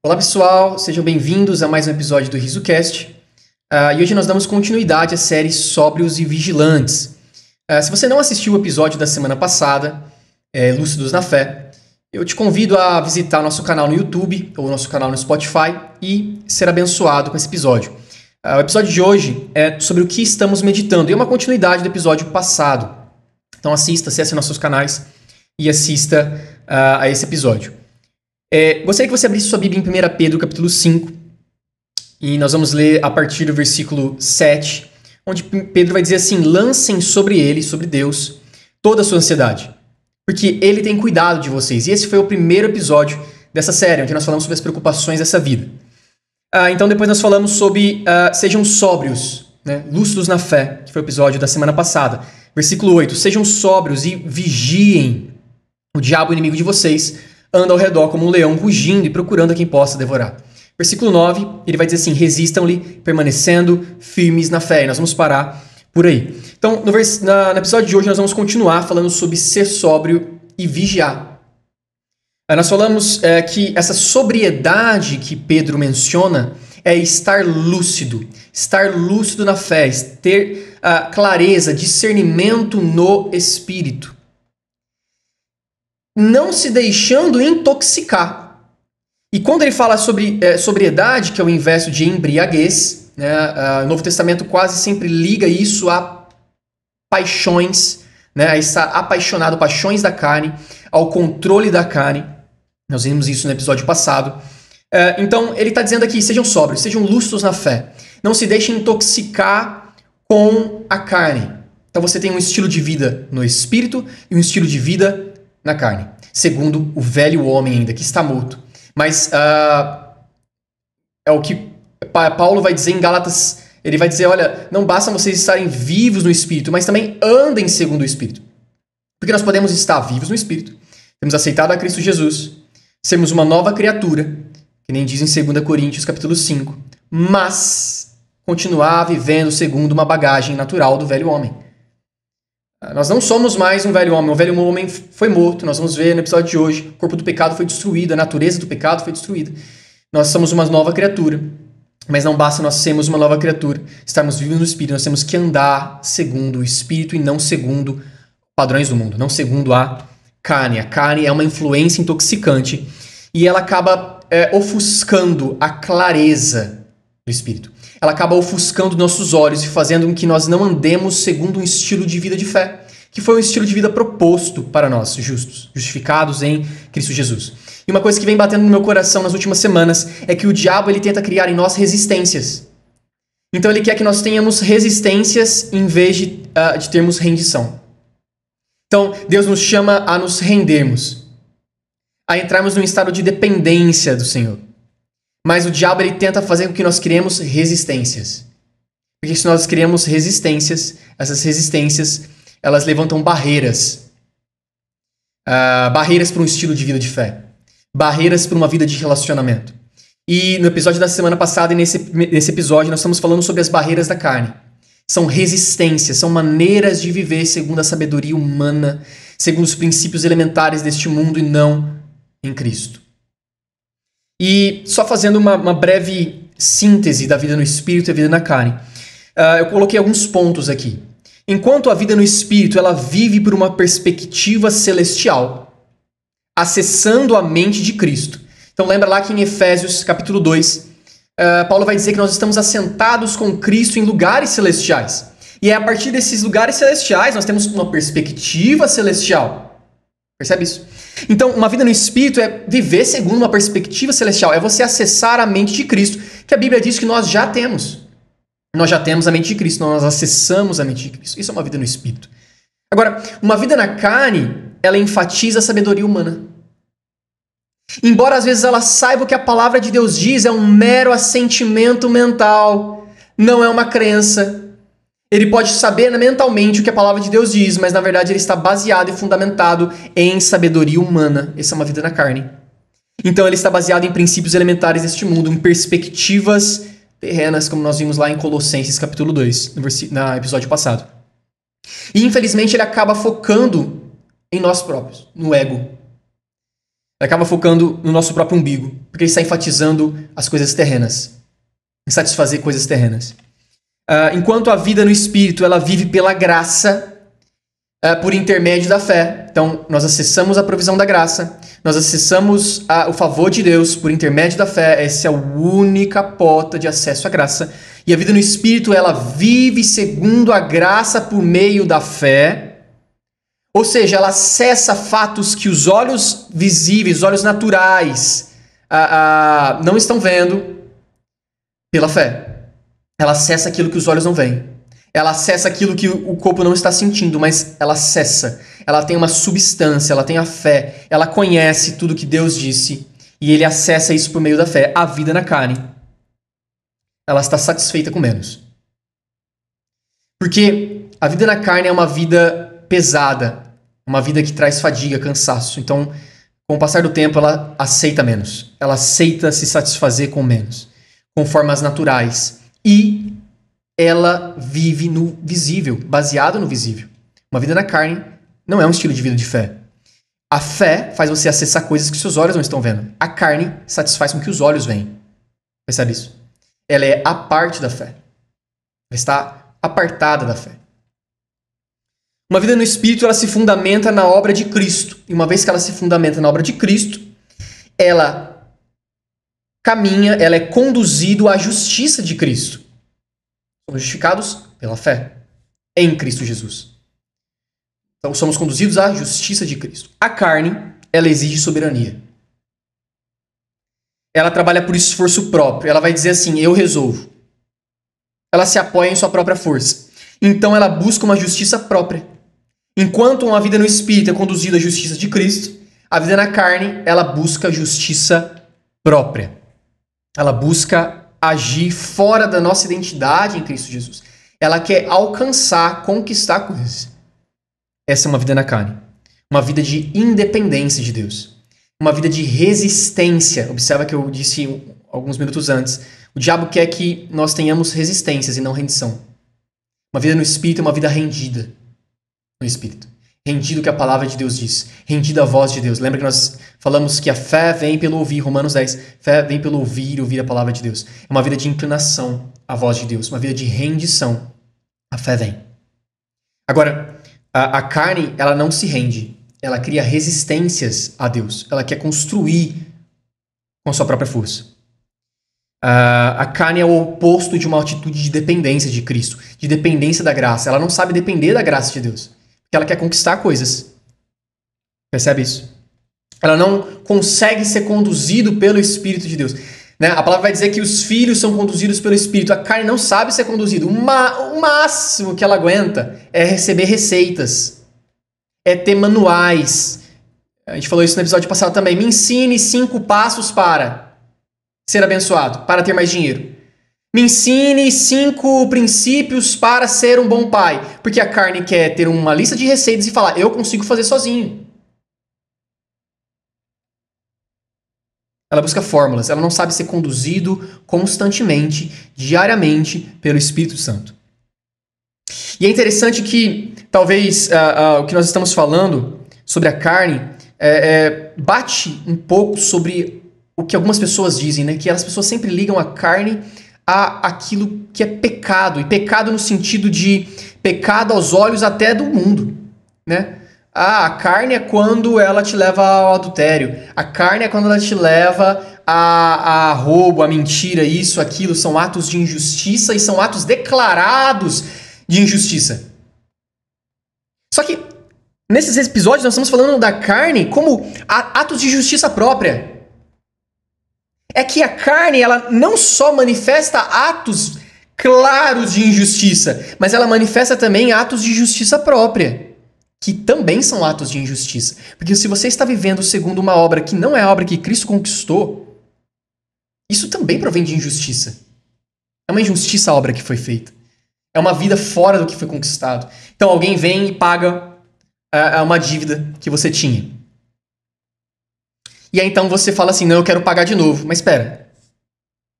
Olá pessoal, sejam bem-vindos a mais um episódio do RisoCast. E hoje nós damos continuidade à série Sóbrios e Vigilantes. Se você não assistiu o episódio da semana passada, Lúcidos na Fé, eu te convido a visitar nosso canal no YouTube ou nosso canal no Spotify e ser abençoado com esse episódio. O episódio de hoje é sobre o que estamos meditando e é uma continuidade do episódio passado. Então acesse nossos canais e assista a esse episódio. Gostaria que você abrisse sua Bíblia em 1 Pedro, capítulo 5, e nós vamos ler a partir do versículo 7, onde Pedro vai dizer assim: lancem sobre ele, sobre Deus, toda a sua ansiedade, porque ele tem cuidado de vocês. E esse foi o primeiro episódio dessa série, onde nós falamos sobre as preocupações dessa vida. Então depois nós falamos sobre sejam sóbrios, né? Lúcidos na fé, que foi o episódio da semana passada. Versículo 8, sejam sóbrios e vigiem. O diabo, inimigo de vocês, anda ao redor como um leão rugindo e procurando a quem possa devorar. Versículo 9, ele vai dizer assim: resistam-lhe, permanecendo firmes na fé. E nós vamos parar por aí. Então, no episódio de hoje, nós vamos continuar falando sobre ser sóbrio e vigiar. Nós falamos que essa sobriedade que Pedro menciona é estar lúcido na fé, ter clareza, discernimento no Espírito. Não se deixando intoxicar. E quando ele fala sobre sobriedade, que é o inverso de embriaguez, né, o Novo Testamento quase sempre liga isso a paixões, né, a estar apaixonado, paixões da carne, ao controle da carne. Nós vimos isso no episódio passado. Então, ele está dizendo aqui: sejam sóbrios, sejam lúcidos na fé. Não se deixem intoxicar com a carne. Então, você tem um estilo de vida no Espírito e um estilo de vida na carne, segundo o velho homem ainda, que está morto. Mas é o que Paulo vai dizer em Gálatas. Ele vai dizer: olha, não basta vocês estarem vivos no Espírito, mas também andem segundo o Espírito. Porque nós podemos estar vivos no Espírito, temos aceitado a Cristo Jesus, sermos uma nova criatura, que nem diz em 2 Coríntios capítulo 5, mas continuar vivendo segundo uma bagagem natural do velho homem. Nós não somos mais um velho homem. O velho homem foi morto. Nós vamos ver no episódio de hoje. O corpo do pecado foi destruído. A natureza do pecado foi destruída. Nós somos uma nova criatura. Mas não basta nós sermos uma nova criatura, estarmos vivos no Espírito. Nós temos que andar segundo o Espírito e não segundo padrões do mundo. Não segundo a carne. A carne é uma influência intoxicante e ela acaba ofuscando a clareza do Espírito. Ela acaba ofuscando nossos olhos e fazendo com que nós não andemos segundo um estilo de vida de fé, que foi um estilo de vida proposto para nós, justos, justificados em Cristo Jesus. E uma coisa que vem batendo no meu coração nas últimas semanas é que o diabo ele tenta criar em nós resistências. Então ele quer que nós tenhamos resistências em vez de termos rendição. Então Deus nos chama a nos rendermos, a entrarmos num estado de dependência do Senhor. Mas o diabo ele tenta fazer com que nós criemos resistências. Porque se nós criamos resistências, essas resistências, elas levantam barreiras. Barreiras para um estilo de vida de fé. Barreiras para uma vida de relacionamento. E no episódio da semana passada e nesse episódio nós estamos falando sobre as barreiras da carne. São resistências, são maneiras de viver segundo a sabedoria humana, segundo os princípios elementares deste mundo e não em Cristo. E só fazendo uma breve síntese da vida no Espírito e a vida na carne, eu coloquei alguns pontos aqui. Enquanto a vida no Espírito ela vive por uma perspectiva celestial, acessando a mente de Cristo. Então lembra lá que em Efésios capítulo 2, Paulo vai dizer que nós estamos assentados com Cristo em lugares celestiais. E é a partir desses lugares celestiais nós temos uma perspectiva celestial. Percebe isso? Então, uma vida no Espírito é viver segundo uma perspectiva celestial. É você acessar a mente de Cristo, que a Bíblia diz que nós já temos. Nós já temos a mente de Cristo, nós acessamos a mente de Cristo. Isso é uma vida no Espírito. Agora, uma vida na carne, ela enfatiza a sabedoria humana. Embora às vezes ela saiba o que a palavra de Deus diz, é um mero assentimento mental, não é uma crença. Ele pode saber mentalmente o que a palavra de Deus diz, mas na verdade ele está baseado e fundamentado em sabedoria humana. Essa é uma vida na carne. Então ele está baseado em princípios elementares deste mundo, em perspectivas terrenas, como nós vimos lá em Colossenses capítulo 2, no episódio passado. E infelizmente ele acaba focando em nós próprios, no ego. Ele acaba focando no nosso próprio umbigo, porque ele está enfatizando as coisas terrenas, em satisfazer coisas terrenas. Enquanto a vida no Espírito, ela vive pela graça, por intermédio da fé. Então, nós acessamos a provisão da graça, nós acessamos o favor de Deus por intermédio da fé. Essa é a única porta de acesso à graça. E a vida no Espírito, ela vive segundo a graça por meio da fé. Ou seja, ela acessa fatos que os olhos visíveis, os olhos naturais, não estão vendo pela fé. Ela acessa aquilo que os olhos não veem. Ela acessa aquilo que o corpo não está sentindo, mas ela acessa. Ela tem uma substância, ela tem a fé. Ela conhece tudo que Deus disse e ele acessa isso por meio da fé. A vida na carne, ela está satisfeita com menos. Porque a vida na carne é uma vida pesada, uma vida que traz fadiga, cansaço. Então, com o passar do tempo, ela aceita menos. Ela aceita se satisfazer com menos, com formas naturais. E ela vive no visível, baseado no visível. Uma vida na carne não é um estilo de vida de fé. A fé faz você acessar coisas que seus olhos não estão vendo. A carne satisfaz com o que os olhos veem. Percebe isso? Ela é a parte da fé. Ela está apartada da fé. Uma vida no Espírito, ela se fundamenta na obra de Cristo. E uma vez que ela se fundamenta na obra de Cristo, ela caminha, ela é conduzido à justiça de Cristo. Somos justificados pela fé em Cristo Jesus. Então, somos conduzidos à justiça de Cristo. A carne, ela exige soberania. Ela trabalha por esforço próprio. Ela vai dizer assim, eu resolvo. Ela se apoia em sua própria força. Então, ela busca uma justiça própria. Enquanto uma vida no Espírito é conduzida à justiça de Cristo, a vida na carne, ela busca justiça própria. Ela busca agir fora da nossa identidade em Cristo Jesus. Ela quer alcançar, conquistar coisas. Essa é uma vida na carne. Uma vida de independência de Deus. Uma vida de resistência. Observa que eu disse alguns minutos antes. O diabo quer que nós tenhamos resistências e não rendição. Uma vida no Espírito é uma vida rendida no Espírito. Rendido o que a palavra de Deus diz. Rendido à voz de Deus. Lembra que nós falamos que a fé vem pelo ouvir. Romanos 10. Fé vem pelo ouvir a palavra de Deus. É uma vida de inclinação à voz de Deus. Uma vida de rendição. A fé vem. Agora, a carne, ela não se rende. Ela cria resistências a Deus. Ela quer construir com a sua própria força. A carne é o oposto de uma atitude de dependência de Cristo. De dependência da graça. Ela não sabe depender da graça de Deus. Porque ela quer conquistar coisas. Percebe isso? Ela não consegue ser conduzido pelo Espírito de Deus. Né? A palavra vai dizer que os filhos são conduzidos pelo Espírito. A carne não sabe ser conduzida. O máximo que ela aguenta é receber receitas. É ter manuais. A gente falou isso no episódio passado também. Me ensine 5 passos para ser abençoado, para ter mais dinheiro. Me ensine 5 princípios para ser um bom pai. Porque a carne quer ter uma lista de receitas e falar, eu consigo fazer sozinho. Ela busca fórmulas. Ela não sabe ser conduzido constantemente, diariamente, pelo Espírito Santo. E é interessante que, talvez, o que nós estamos falando sobre a carne bate um pouco sobre o que algumas pessoas dizem, né? Que as pessoas sempre ligam a carne aquilo que é pecado, e pecado no sentido de pecado aos olhos até do mundo, né? A carne é quando ela te leva ao adultério, a carne é quando ela te leva a roubo, a mentira, isso, aquilo, são atos de injustiça e são atos declarados de injustiça. Só que nesses episódios nós estamos falando da carne como atos de justiça própria. É que a carne, ela não só manifesta atos claros de injustiça, mas ela manifesta também atos de justiça própria, que também são atos de injustiça. Porque se você está vivendo segundo uma obra que não é a obra que Cristo conquistou, isso também provém de injustiça. É uma injustiça a obra que foi feita. É uma vida fora do que foi conquistado. Então alguém vem e paga uma dívida que você tinha. E aí então você fala assim, não, eu quero pagar de novo. Mas espera,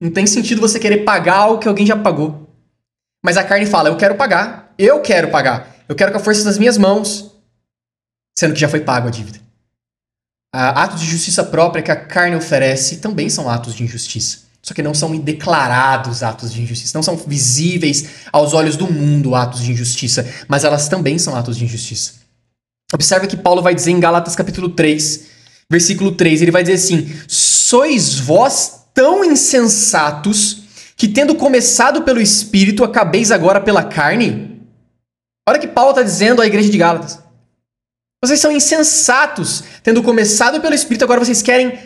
não tem sentido você querer pagar algo que alguém já pagou. Mas a carne fala, eu quero pagar, eu quero pagar. Eu quero com a força das minhas mãos, sendo que já foi pago a dívida. Atos de justiça própria que a carne oferece também são atos de injustiça. Só que não são declarados atos de injustiça. Não são visíveis aos olhos do mundo atos de injustiça. Mas elas também são atos de injustiça. Observe que Paulo vai dizer em Gálatas capítulo 3, versículo 3. Ele vai dizer assim: sois vós tão insensatos que, tendo começado pelo Espírito, acabeis agora pela carne? Olha o que Paulo está dizendo à igreja de Gálatas. Vocês são insensatos, tendo começado pelo Espírito, agora vocês querem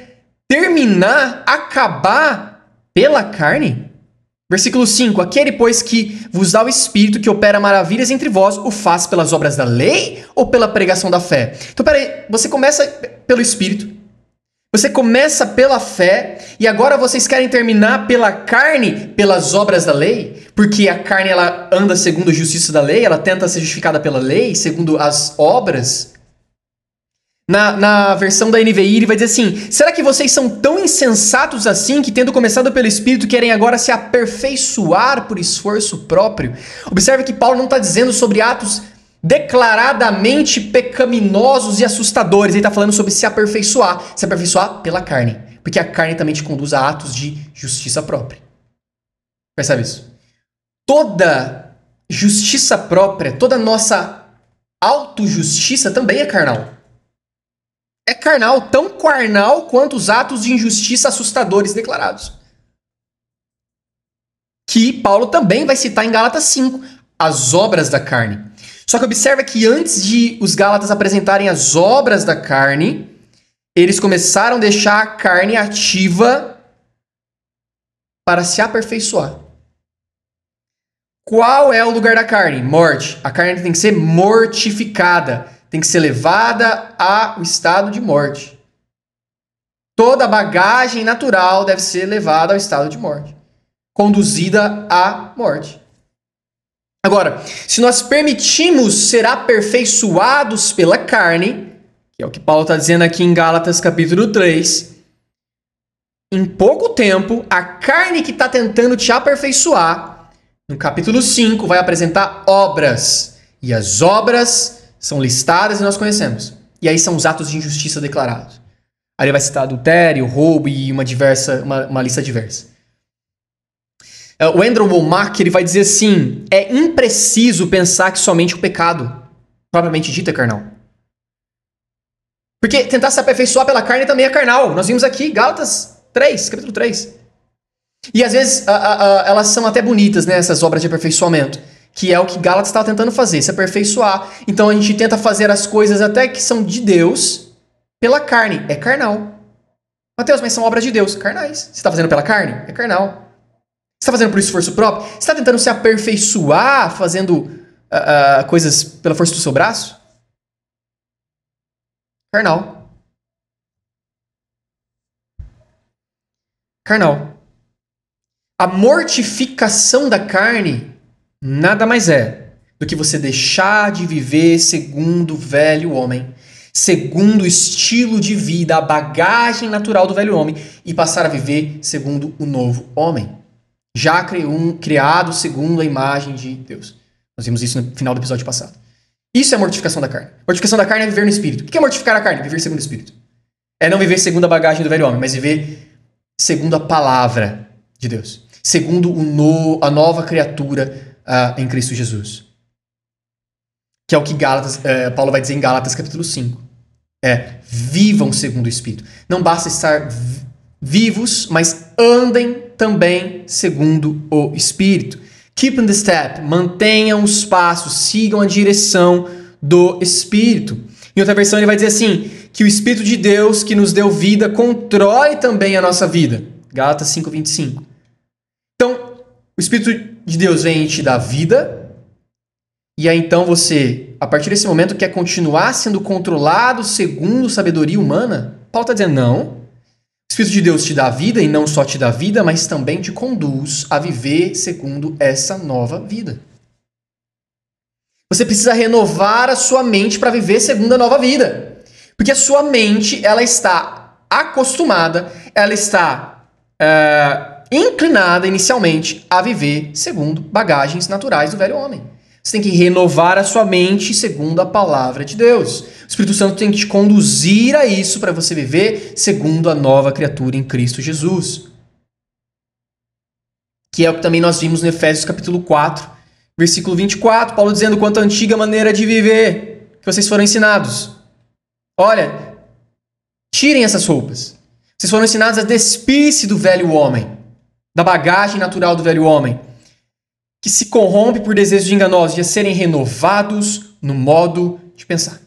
terminar, acabar pela carne? Versículo 5. Aquele, pois, que vos dá o Espírito, que opera maravilhas entre vós, o faz pelas obras da lei ou pela pregação da fé? Então, peraí, você começa pelo Espírito, você começa pela fé, e agora vocês querem terminar pela carne, pelas obras da lei? Porque a carne, ela anda segundo a justiça da lei, ela tenta ser justificada pela lei, segundo as obras. Na versão da NVI, ele vai dizer assim: será que vocês são tão insensatos assim que, tendo começado pelo Espírito, querem agora se aperfeiçoar por esforço próprio? Observe que Paulo não está dizendo sobre atos declaradamente pecaminosos e assustadores. Ele está falando sobre se aperfeiçoar pela carne. Porque a carne também te conduz a atos de justiça própria. Percebe isso? Toda justiça própria, toda nossa autojustiça também é carnal. É carnal, tão carnal quanto os atos de injustiça assustadores declarados. Que Paulo também vai citar em Gálatas 5, as obras da carne. Só que observa que antes de os Gálatas apresentarem as obras da carne, eles começaram a deixar a carne ativa para se aperfeiçoar. Qual é o lugar da carne? Morte. A carne tem que ser mortificada. Tem que ser levada ao estado de morte. Toda bagagem natural deve ser levada ao estado de morte. Conduzida à morte. Agora, se nós permitimos ser aperfeiçoados pela carne, que é o que Paulo está dizendo aqui em Gálatas capítulo 3, em pouco tempo, a carne que está tentando te aperfeiçoar, no capítulo 5, vai apresentar obras. E as obras são listadas e nós conhecemos. E aí são os atos de injustiça declarados. Aí ele vai citar adultério, roubo e uma lista diversa. O Andrew Wommack, ele vai dizer assim: é impreciso pensar que somente o pecado, propriamente dito, é carnal. Porque tentar se aperfeiçoar pela carne também é carnal. Nós vimos aqui Gálatas 3, capítulo 3. E às vezes elas são até bonitas, né, essas obras de aperfeiçoamento. Que é o que Gálatas estava tentando fazer, se aperfeiçoar. Então a gente tenta fazer as coisas até que são de Deus pela carne. É carnal. Mateus, mas são obras de Deus. Carnais. Você está fazendo pela carne? É carnal. Você está fazendo por esforço próprio? Você está tentando se aperfeiçoar fazendo coisas pela força do seu braço? Carnal. Carnal. A mortificação da carne nada mais é do que você deixar de viver segundo o velho homem, segundo o estilo de vida, a bagagem natural do velho homem, e passar a viver segundo o novo homem, já criado segundo a imagem de Deus. Nós vimos isso no final do episódio passado. Isso é a mortificação da carne. Mortificação da carne é viver no Espírito. O que é mortificar a carne? Viver segundo o Espírito. É não viver segundo a bagagem do velho homem, mas viver segundo a palavra de Deus. Segundo a nova criatura em Cristo Jesus. Que é o que Paulo vai dizer em Gálatas capítulo 5. Vivam segundo o Espírito. Não basta estar vivos, mas andem também segundo o Espírito. Keep in the step. Mantenham os passos, sigam a direção do Espírito. Em outra versão ele vai dizer assim, que o Espírito de Deus que nos deu vida controle também a nossa vida. Gálatas 5:25. Então, o Espírito de Deus vem te dar vida, e aí então você, a partir desse momento, quer continuar sendo controlado segundo sabedoria humana? Paulo está dizendo, não. O Espírito de Deus te dá vida, e não só te dá vida, mas também te conduz a viver segundo essa nova vida. Você precisa renovar a sua mente para viver segundo a nova vida. Porque a sua mente, ela está acostumada, ela está inclinada inicialmente a viver segundo bagagens naturais do velho homem. Você tem que renovar a sua mente segundo a palavra de Deus. O Espírito Santo tem que te conduzir a isso para você viver segundo a nova criatura em Cristo Jesus. Que é o que também nós vimos no Efésios capítulo 4, versículo 24, Paulo dizendo quanto à antiga maneira de viver que vocês foram ensinados. Olha, tirem essas roupas. Vocês foram ensinados a despir-se do velho homem, da bagagem natural do velho homem, que se corrompe por desejos enganosos, de a serem renovados no modo de pensar.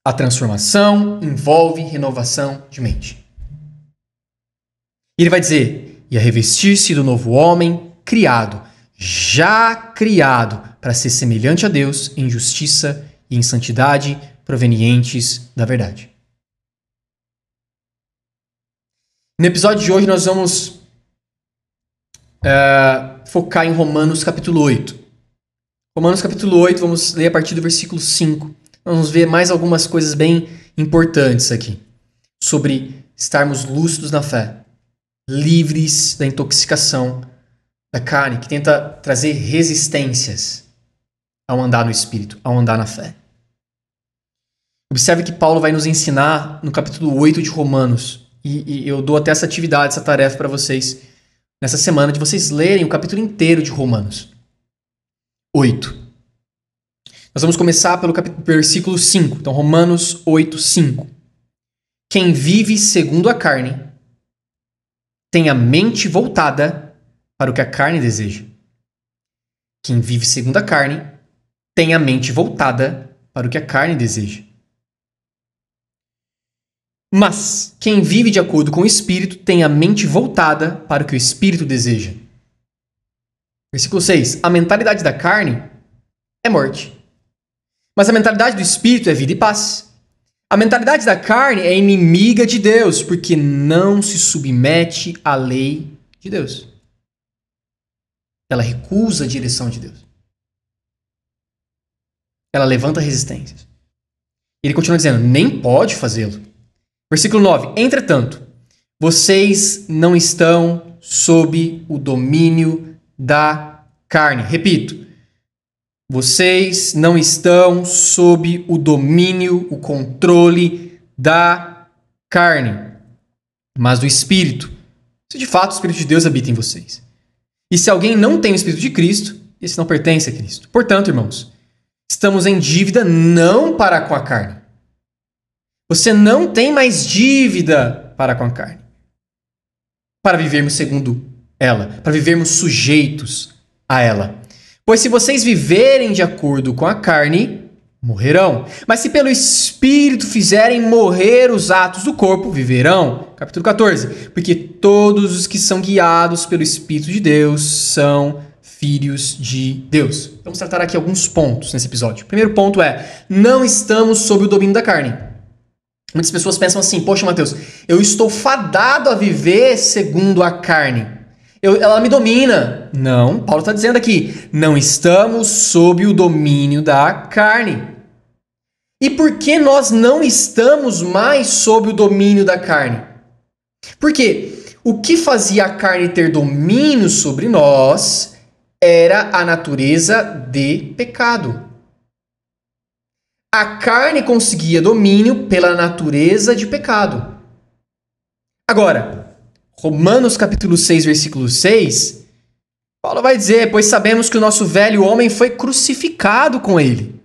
A transformação envolve renovação de mente. E ele vai dizer, e a revestir-se do novo homem, já criado, para ser semelhante a Deus em justiça e em santidade provenientes da verdade. No episódio de hoje nós vamos focar em Romanos capítulo 8. Romanos capítulo 8, vamos ler a partir do versículo 5. Vamos ver mais algumas coisas bem importantes aqui. Sobre estarmos lúcidos na fé. Livres da intoxicação da carne, que tenta trazer resistências ao andar no Espírito, ao andar na fé. Observe que Paulo vai nos ensinar no capítulo 8 de Romanos, e eu dou até essa atividade, essa tarefa para vocês, nessa semana, de vocês lerem o capítulo inteiro de Romanos 8. Nós vamos começar pelo versículo 5. Então, Romanos 8, 5. Quem vive segundo a carne tem a mente voltada para o que a carne deseja. Quem vive segundo a carne tem a mente voltada para o que a carne deseja. Mas quem vive de acordo com o Espírito tem a mente voltada para o que o Espírito deseja. Versículo 6. A mentalidade da carne é morte. Mas a mentalidade do Espírito é vida e paz. A mentalidade da carne é inimiga de Deus, porque não se submete à lei de Deus. Ela recusa a direção de Deus. Ela levanta resistências. Ele continua dizendo, nem pode fazê-lo. Versículo 9. Entretanto, vocês não estão sob o domínio da carne. Repito. Vocês não estão sob o domínio, o controle da carne, mas do Espírito. Se de fato o Espírito de Deus habita em vocês. E se alguém não tem o Espírito de Cristo, esse não pertence a Cristo. Portanto, irmãos, estamos em dívida não para com a carne. Você não tem mais dívida para com a carne. Para vivermos segundo ela, para vivermos sujeitos a ela. Pois se vocês viverem de acordo com a carne, morrerão. Mas se pelo Espírito fizerem morrer os atos do corpo, viverão. Capítulo 14. Porque todos os que são guiados pelo Espírito de Deus são filhos de Deus. Vamos tratar aqui alguns pontos nesse episódio. O primeiro ponto é, não estamos sob o domínio da carne. Muitas pessoas pensam assim, poxa, Mateus, eu estou fadado a viver segundo a carne. Ela me domina. Não, Paulo está dizendo aqui, não estamos sob o domínio da carne. E por que nós não estamos mais sob o domínio da carne? Porque o que fazia a carne ter domínio sobre nós era a natureza de pecado. A carne conseguia domínio pela natureza de pecado. Agora, Romanos capítulo 6, versículo 6, Paulo vai dizer, pois sabemos que o nosso velho homem foi crucificado com ele,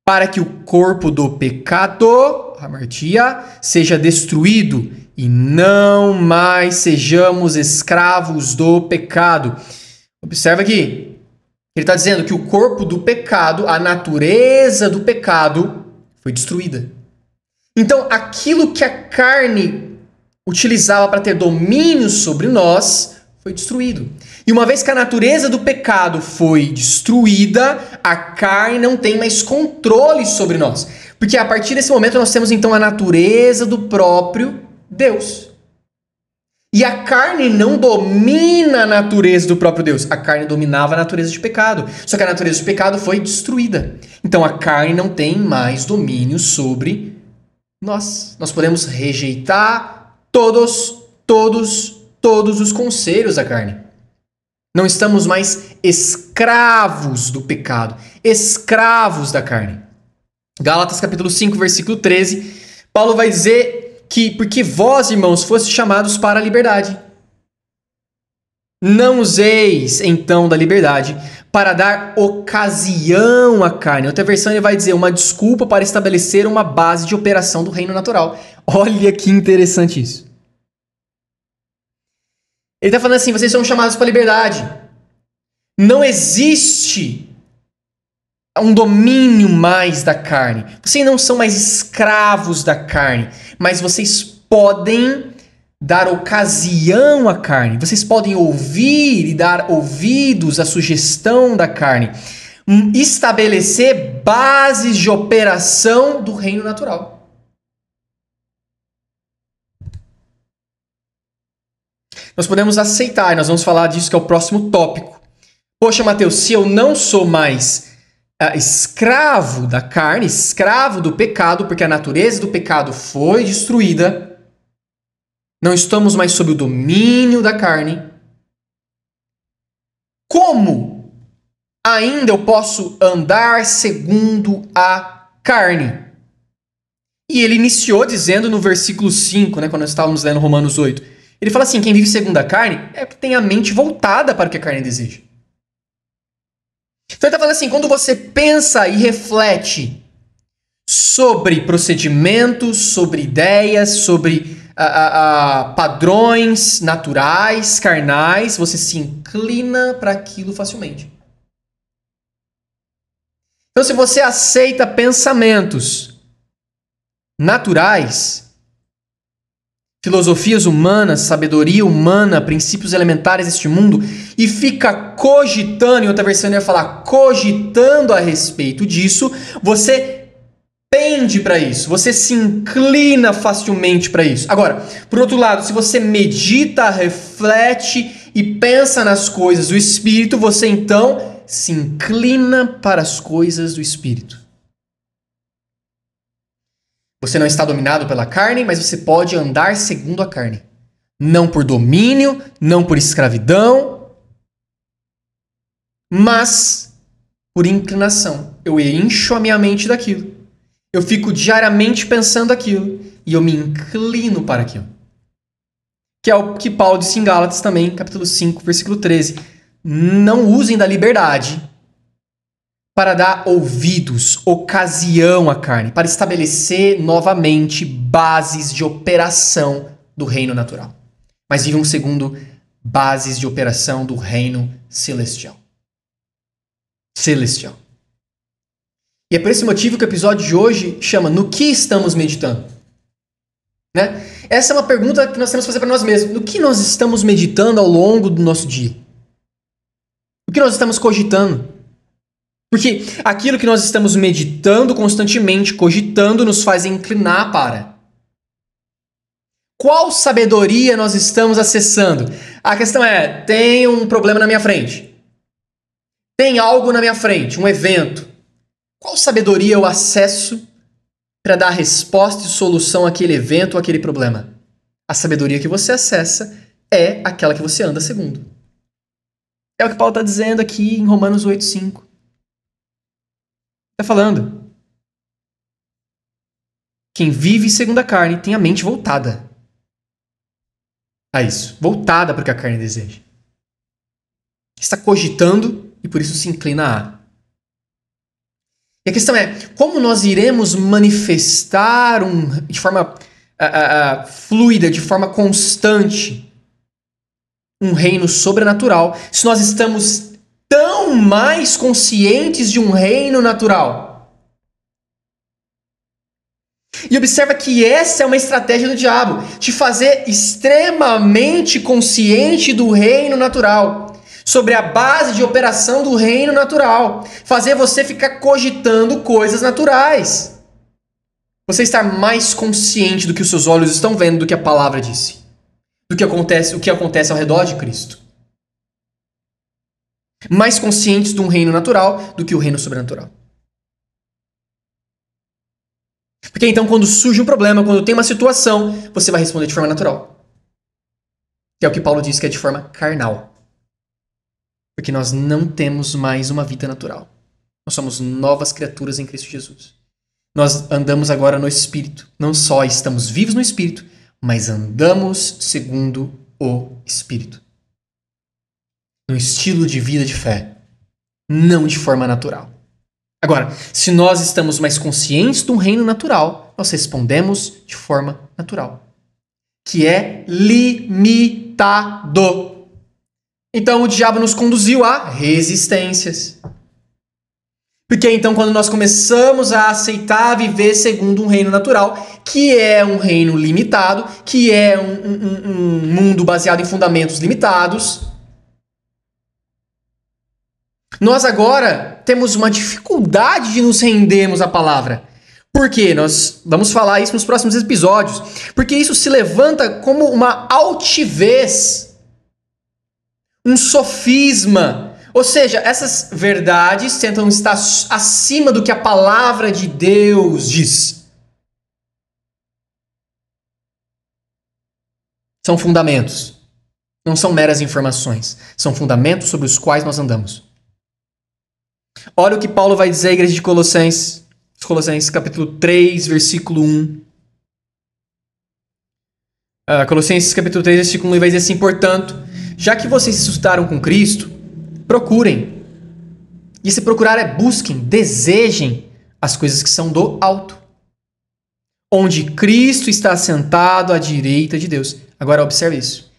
para que o corpo do pecado, hamartia, seja destruído e não mais sejamos escravos do pecado. Observa aqui. Ele está dizendo que o corpo do pecado, a natureza do pecado, foi destruída. Então, aquilo que a carne utilizava para ter domínio sobre nós, foi destruído. E uma vez que a natureza do pecado foi destruída, a carne não tem mais controle sobre nós. Porque a partir desse momento nós temos então a natureza do próprio Deus. E a carne não domina a natureza do próprio Deus. A carne dominava a natureza de pecado. Só que a natureza de pecado foi destruída. Então a carne não tem mais domínio sobre nós. Nós podemos rejeitar todos os conselhos da carne. Não estamos mais escravos do pecado, escravos da carne. Gálatas capítulo 5, versículo 13, Paulo vai dizer que porque vós, irmãos, fostes chamados para a liberdade. Não useis, então, da liberdade para dar ocasião à carne. Outra versão ele vai dizer uma desculpa para estabelecer uma base de operação do reino natural. Olha que interessante isso. Ele está falando assim, vocês são chamados para a liberdade. Não existe um domínio mais da carne. Vocês não são mais escravos da carne, mas vocês podem dar ocasião à carne. Vocês podem ouvir e dar ouvidos à sugestão da carne. Estabelecer bases de operação do reino natural. Nós podemos aceitar, e nós vamos falar disso que é o próximo tópico. Poxa, Mateus, se eu não sou mais escravo da carne, escravo do pecado, porque a natureza do pecado foi destruída, não estamos mais sob o domínio da carne, como ainda eu posso andar segundo a carne? E ele iniciou dizendo no versículo 5, né, quando nós estávamos lendo Romanos 8, ele fala assim, quem vive segundo a carne é porque tem a mente voltada para o que a carne deseja. Então ele está falando assim, quando você pensa e reflete sobre procedimentos, sobre ideias, sobre padrões naturais, carnais, você se inclina para aquilo facilmente. Então se você aceita pensamentos naturais, filosofias humanas, sabedoria humana, princípios elementares deste mundo, e fica cogitando, em outra versão ele vai falar, cogitando a respeito disso, você pende para isso, você se inclina facilmente para isso. Agora, por outro lado, se você medita, reflete e pensa nas coisas do Espírito, você então se inclina para as coisas do Espírito. Você não está dominado pela carne, mas você pode andar segundo a carne. Não por domínio, não por escravidão, mas por inclinação. Eu encho a minha mente daquilo. Eu fico diariamente pensando aquilo e eu me inclino para aquilo. Que é o que Paulo disse em Gálatas também, capítulo 5, versículo 13. Não usem da liberdade para dar ouvidos, ocasião à carne, para estabelecer novamente bases de operação do reino natural. Mas vivam segundo bases de operação do reino celestial. Celestial. E é por esse motivo que o episódio de hoje chama No que estamos meditando? Né? Essa é uma pergunta que nós temos que fazer para nós mesmos. No que nós estamos meditando ao longo do nosso dia? O que nós estamos cogitando? Porque aquilo que nós estamos meditando constantemente, cogitando, nos faz inclinar para. Qual sabedoria nós estamos acessando? A questão é, tem um problema na minha frente. Tem algo na minha frente, um evento. Qual sabedoria eu acesso para dar resposta e solução àquele evento ou àquele problema? A sabedoria que você acessa é aquela que você anda segundo. É o que Paulo está dizendo aqui em Romanos 8,5. Está falando. Quem vive segundo a carne tem a mente voltada a isso. Voltada para o que a carne deseja. Está cogitando e por isso se inclina a. E a questão é, como nós iremos manifestar de forma fluida, de forma constante, um reino sobrenatural, se nós estamos tão mais conscientes de um reino natural? E observa que essa é uma estratégia do diabo, te fazer extremamente consciente do reino natural, sobre a base de operação do reino natural, fazer você ficar cogitando coisas naturais. Você estar mais consciente do que os seus olhos estão vendo, do que a palavra disse, do que acontece, o que acontece ao redor de Cristo. Mais conscientes de um reino natural do que o reino sobrenatural. Porque então quando surge um problema, quando tem uma situação, você vai responder de forma natural. Que é o que Paulo diz que é de forma carnal. Porque nós não temos mais uma vida natural. Nós somos novas criaturas em Cristo Jesus. Nós andamos agora no Espírito. Não só estamos vivos no Espírito, mas andamos segundo o Espírito. No estilo de vida de fé. Não de forma natural. Agora, se nós estamos mais conscientes do reino natural, nós respondemos de forma natural. Que é limitado. Então o diabo nos conduziu a resistências. Porque então quando nós começamos a aceitar viver segundo um reino natural, que é um reino limitado, que é um mundo baseado em fundamentos limitados, nós agora temos uma dificuldade de nos rendermos à palavra. Por quê? Nós vamos falar isso nos próximos episódios. Porque isso se levanta como uma altivez, um sofisma. Ou seja, essas verdades tentam estar acima do que a palavra de Deus diz. São fundamentos. Não são meras informações. São fundamentos sobre os quais nós andamos. Olha o que Paulo vai dizer à igreja de Colossenses. Colossenses capítulo 3, versículo 1. Colossenses capítulo 3, versículo 1, ele vai dizer assim: portanto, já que vocês ressuscitaram com Cristo, procurem. E se procurar é busquem, desejem as coisas que são do alto, onde Cristo está sentado à direita de Deus. Agora observe isso.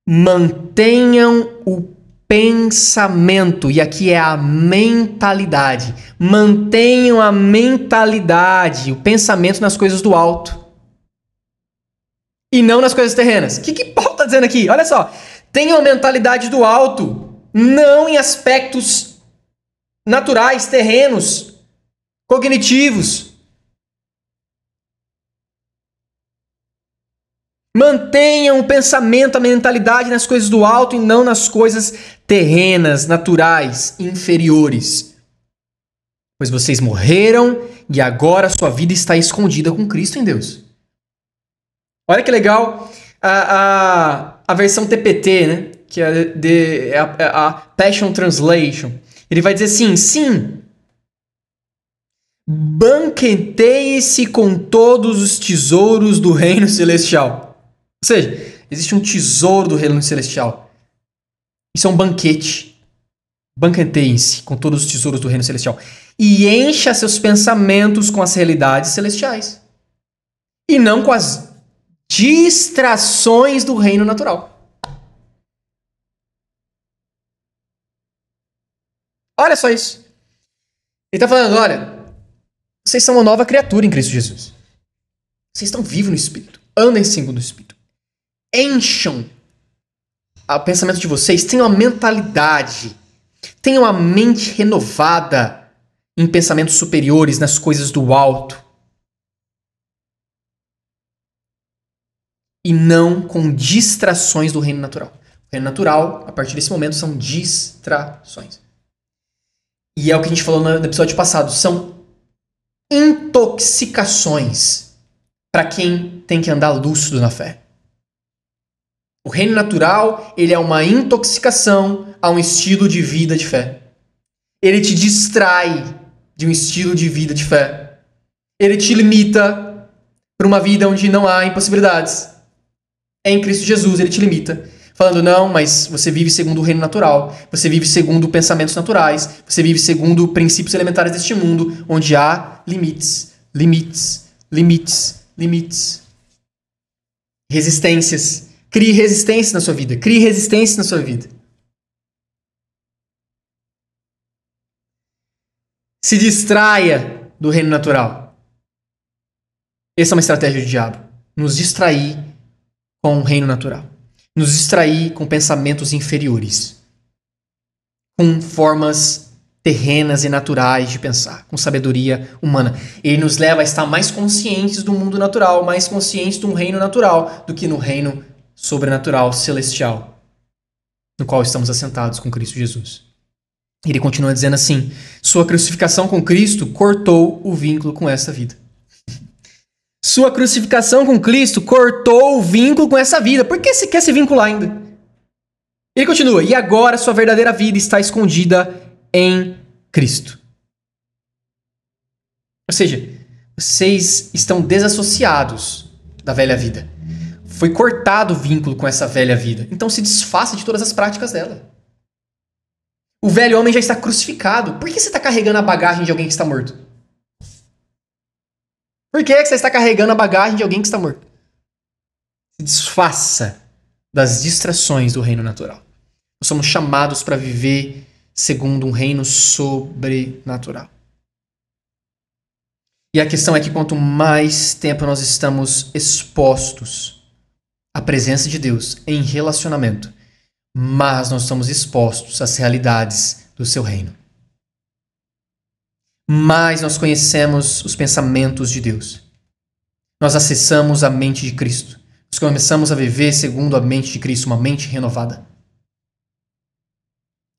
Mantenham o pensamento, e aqui é a mentalidade. Mantenham a mentalidade, o pensamento nas coisas do alto. E não nas coisas terrenas. O que Paulo está dizendo aqui? Olha só. Tenham a mentalidade do alto, não em aspectos naturais, terrenos, cognitivos. Mantenham o pensamento, a mentalidade nas coisas do alto e não nas coisas terrenas, naturais, inferiores. Pois vocês morreram e agora sua vida está escondida com Cristo em Deus. Olha que legal a versão TPT, né? Que é a Passion Translation. Ele vai dizer assim: sim, banqueteie-se com todos os tesouros do reino celestial. Ou seja, existe um tesouro do reino celestial. Isso é um banquete. Banqueteiem-se com todos os tesouros do reino celestial. E encha seus pensamentos com as realidades celestiais. E não com as distrações do reino natural. Olha só isso. Ele está falando, olha, vocês são uma nova criatura em Cristo Jesus. Vocês estão vivos no Espírito. Andem segundo o Espírito. Encham o pensamento de vocês, tenham a mentalidade, tenham a mente renovada em pensamentos superiores, nas coisas do alto. E não com distrações do reino natural. O reino natural, a partir desse momento, são distrações. E é o que a gente falou no episódio passado, são intoxicações para quem tem que andar lúcido na fé. O reino natural, ele é uma intoxicação a um estilo de vida de fé. Ele te distrai de um estilo de vida de fé. Ele te limita para uma vida onde não há impossibilidades. Em Cristo Jesus, ele te limita. Falando, não, mas você vive segundo o reino natural. Você vive segundo pensamentos naturais. Você vive segundo princípios elementares deste mundo, onde há limites, limites, limites, limites. Resistências. Crie resistência na sua vida. Crie resistência na sua vida. Se distraia do reino natural. Essa é uma estratégia do diabo. Nos distrair com o reino natural. Nos distrair com pensamentos inferiores. Com formas terrenas e naturais de pensar. Com sabedoria humana. Ele nos leva a estar mais conscientes do mundo natural. Mais conscientes do reino natural do que no reino sobrenatural, celestial, no qual estamos assentados com Cristo Jesus. Ele continua dizendo assim: sua crucificação com Cristo cortou o vínculo com essa vida. Sua crucificação com Cristo cortou o vínculo com essa vida. Por que você quer se vincular ainda? Ele continua, e agora sua verdadeira vida está escondida em Cristo. Ou seja, vocês estão desassociados da velha vida. Foi cortado o vínculo com essa velha vida. Então se desfaça de todas as práticas dela. O velho homem já está crucificado. Por que você está carregando a bagagem de alguém que está morto? Por que você está carregando a bagagem de alguém que está morto? Se desfaça das distrações do reino natural. Nós somos chamados para viver segundo um reino sobrenatural. E a questão é que quanto mais tempo nós estamos expostos à presença de Deus em relacionamento, mais nós estamos expostos às realidades do seu reino. Mais nós conhecemos os pensamentos de Deus. Nós acessamos a mente de Cristo. Nós começamos a viver segundo a mente de Cristo, uma mente renovada.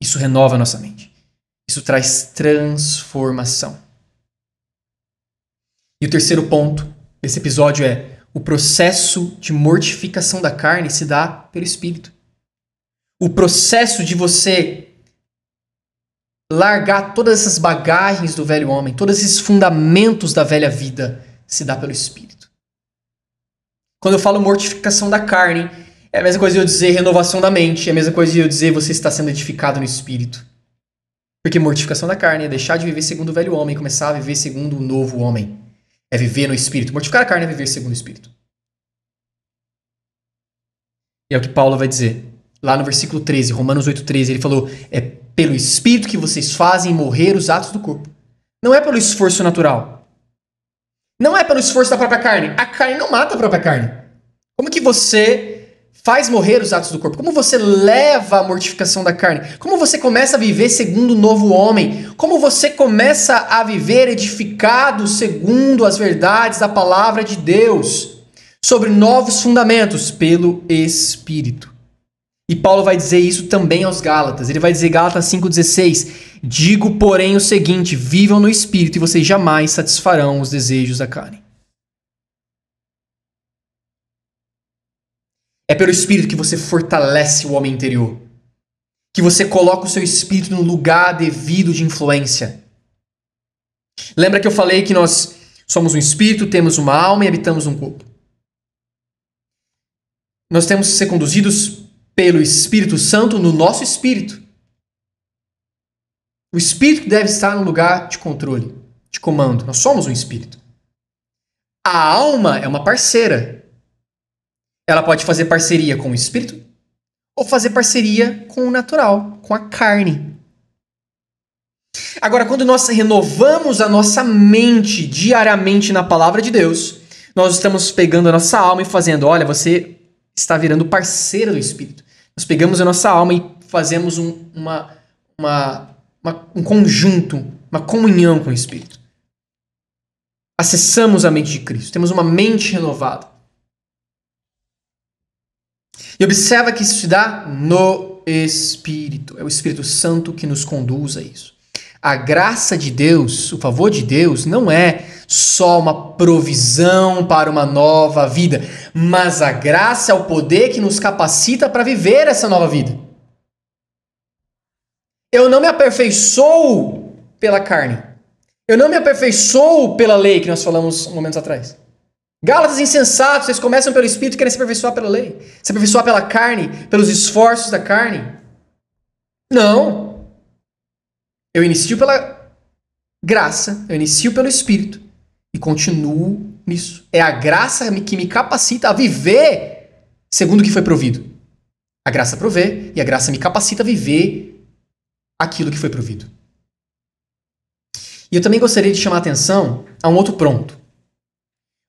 Isso renova a nossa mente. Isso traz transformação. E o terceiro ponto desse episódio é: o processo de mortificação da carne se dá pelo Espírito. O processo de você largar todas essas bagagens do velho homem, todos esses fundamentos da velha vida, se dá pelo Espírito. Quando eu falo mortificação da carne, é a mesma coisa de eu dizer renovação da mente, é a mesma coisa de eu dizer você está sendo edificado no Espírito. Porque mortificação da carne é deixar de viver segundo o velho homem e começar a viver segundo o novo homem. É viver no Espírito. Mortificar a carne é viver segundo o Espírito. E é o que Paulo vai dizer. Lá no versículo 13, Romanos 8,13, ele falou: é pelo Espírito que vocês fazem morrer os atos do corpo. Não é pelo esforço natural. Não é pelo esforço da própria carne. A carne não mata a própria carne. Como que você faz morrer os atos do corpo? Como você leva a mortificação da carne? Como você começa a viver segundo o novo homem? Como você começa a viver edificado segundo as verdades da palavra de Deus? Sobre novos fundamentos pelo Espírito. E Paulo vai dizer isso também aos Gálatas. Ele vai dizer, Gálatas 5,16: digo, porém, o seguinte: vivam no Espírito e vocês jamais satisfarão os desejos da carne. É pelo Espírito que você fortalece o homem interior. Que você coloca o seu espírito no lugar devido de influência. Lembra que eu falei que nós somos um espírito, temos uma alma e habitamos um corpo. Nós temos que ser conduzidos pelo Espírito Santo no nosso espírito. O espírito deve estar no lugar de controle, de comando. Nós somos um espírito. A alma é uma parceira. Ela pode fazer parceria com o espírito ou fazer parceria com o natural, com a carne. Agora, quando nós renovamos a nossa mente diariamente na palavra de Deus, nós estamos pegando a nossa alma e fazendo: olha, você está virando parceira do Espírito. Nós pegamos a nossa alma e fazemos um conjunto, uma comunhão com o Espírito. Acessamos a mente de Cristo. Temos uma mente renovada. E observa que isso se dá no Espírito. É o Espírito Santo que nos conduz a isso. A graça de Deus, o favor de Deus, não é só uma provisão para uma nova vida, mas a graça é o poder que nos capacita para viver essa nova vida. Eu não me aperfeiçoo pela carne. Eu não me aperfeiçoo pela lei, que nós falamos momentos atrás. Gálatas insensatos, vocês começam pelo Espírito e querem se aperfeiçoar pela lei. Se aperfeiçoar pela carne, pelos esforços da carne. Não. Eu inicio pela graça, eu inicio pelo Espírito e continuo nisso. É a graça que me capacita a viver segundo o que foi provido. A graça provê e a graça me capacita a viver aquilo que foi provido. E eu também gostaria de chamar a atenção a um outro ponto.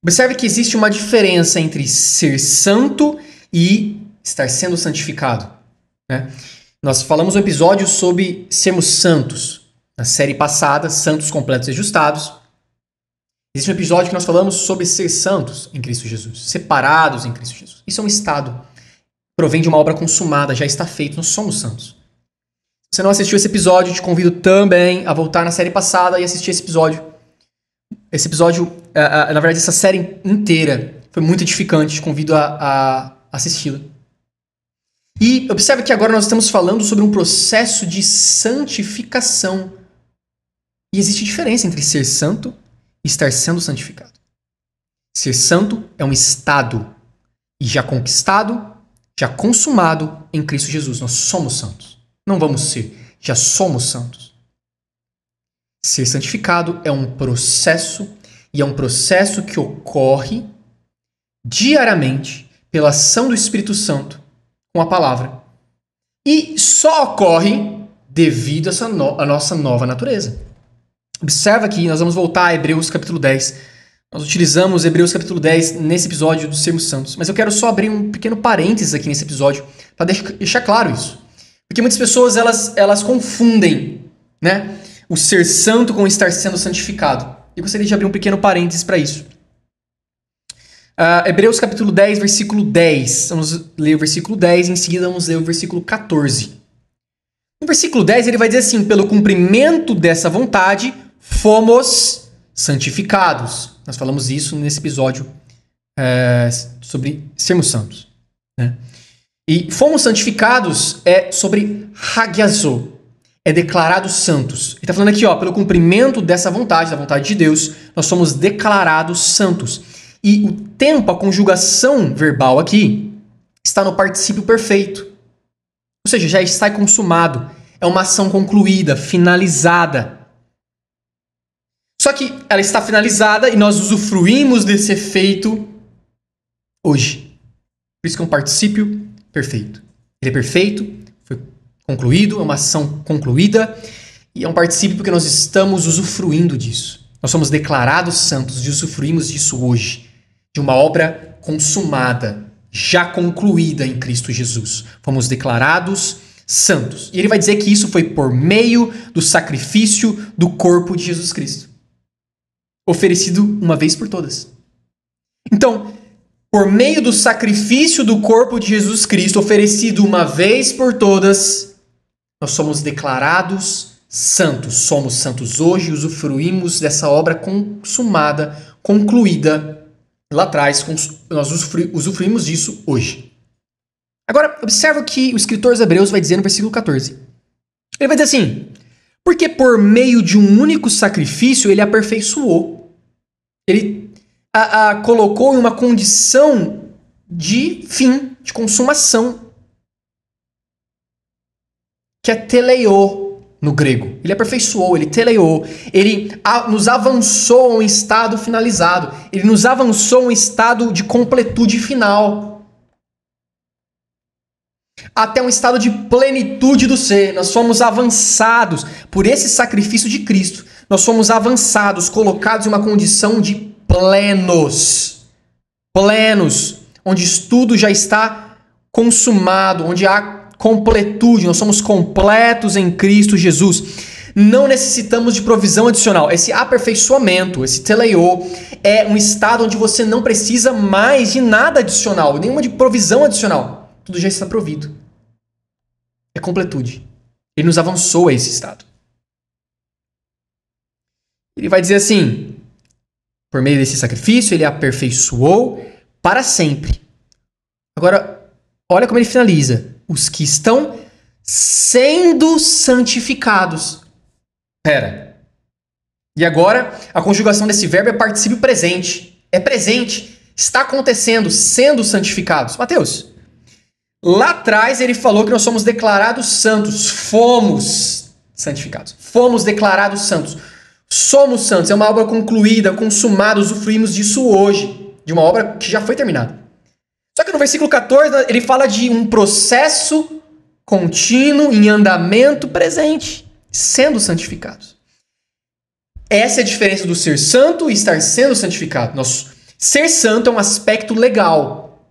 Observe que existe uma diferença entre ser santo e estar sendo santificado, né? Nós falamos um episódio sobre sermos santos. Na série passada, Santos Completos e Ajustados. Existe um episódio que nós falamos sobre ser santos em Cristo Jesus. Separados em Cristo Jesus. Isso é um estado. Provém de uma obra consumada, já está feito. Nós somos santos. Se você não assistiu esse episódio, te convido também a voltar na série passada e assistir esse episódio. Esse episódio, na verdade, essa série inteira foi muito edificante. Te convido a assisti-la. E observe que agora nós estamos falando sobre um processo de santificação. E existe diferença entre ser santo e estar sendo santificado. Ser santo é um estado e já conquistado, já consumado em Cristo Jesus. Nós somos santos. Não vamos ser, já somos santos. Ser santificado é um processo, e é um processo que ocorre diariamente pela ação do Espírito Santo com a palavra. E só ocorre devido a nossa nova natureza. Observa que nós vamos voltar a Hebreus capítulo 10. Nós utilizamos Hebreus capítulo 10 nesse episódio dos Sermos Santos. Mas eu quero só abrir um pequeno parênteses aqui nesse episódio para deixar claro isso. Porque muitas pessoas elas confundem, né, o ser santo com o estar sendo santificado. Eu gostaria de abrir um pequeno parênteses para isso. Hebreus capítulo 10, versículo 10. Vamos ler o versículo 10 e em seguida vamos ler o versículo 14. No versículo 10 ele vai dizer assim: pelo cumprimento dessa vontade fomos santificados. Nós falamos isso nesse episódio sobre sermos santos, né? E fomos santificados é sobre hagiazo, é declarados santos. Ele está falando aqui, pelo cumprimento dessa vontade, da vontade de Deus, nós somos declarados santos. E o tempo, a conjugação verbal aqui, está no particípio perfeito. Ou seja, já está consumado. É uma ação concluída, finalizada. Só que ela está finalizada e nós usufruímos desse efeito hoje. Por isso que é um particípio perfeito. Ele é perfeito, foi concluído, é uma ação concluída e é um particípio porque nós estamos usufruindo disso. Nós somos declarados santos e usufruímos disso hoje, de uma obra consumada, já concluída em Cristo Jesus. Fomos declarados santos. E ele vai dizer que isso foi por meio do sacrifício do corpo de Jesus Cristo, oferecido uma vez por todas. Então, por meio do sacrifício do corpo de Jesus Cristo, oferecido uma vez por todas, nós somos declarados santos. Somos santos hoje e usufruímos dessa obra consumada, concluída lá atrás. Nós usufruímos disso hoje. Agora, observa o que o escritor aos Hebreus vai dizer no versículo 14. Ele vai dizer assim: porque por meio de um único sacrifício ele aperfeiçoou. Ele colocou em uma condição de fim, de consumação, que é teleio no grego. Ele aperfeiçoou, ele teleio, ele nos avançou a um estado finalizado, ele nos avançou a um estado de completude final, até um estado de plenitude do ser. Nós somos avançados por esse sacrifício de Cristo. Nós somos avançados, colocados em uma condição de plenos, onde tudo já está consumado, onde há completude, nós somos completos em Cristo Jesus. Não necessitamos de provisão adicional. Esse aperfeiçoamento, esse teleio, é um estado onde você não precisa mais de nada adicional, nenhuma de provisão adicional. Tudo já está provido. É completude. Ele nos avançou a esse estado. Ele vai dizer assim: por meio desse sacrifício, ele aperfeiçoou para sempre. Agora, olha como ele finaliza: os que estão sendo santificados. Pera. E agora, a conjugação desse verbo é particípio presente. É presente. Está acontecendo, sendo santificados. Mateus, lá atrás ele falou que nós somos declarados santos. Fomos santificados. Fomos declarados santos. Somos santos. É uma obra concluída, consumada. Usufruímos disso hoje. De uma obra que já foi terminada. Só que no versículo 14 ele fala de um processo contínuo, em andamento presente, sendo santificados. Essa é a diferença do ser santo e estar sendo santificado. Ser santo é um aspecto legal.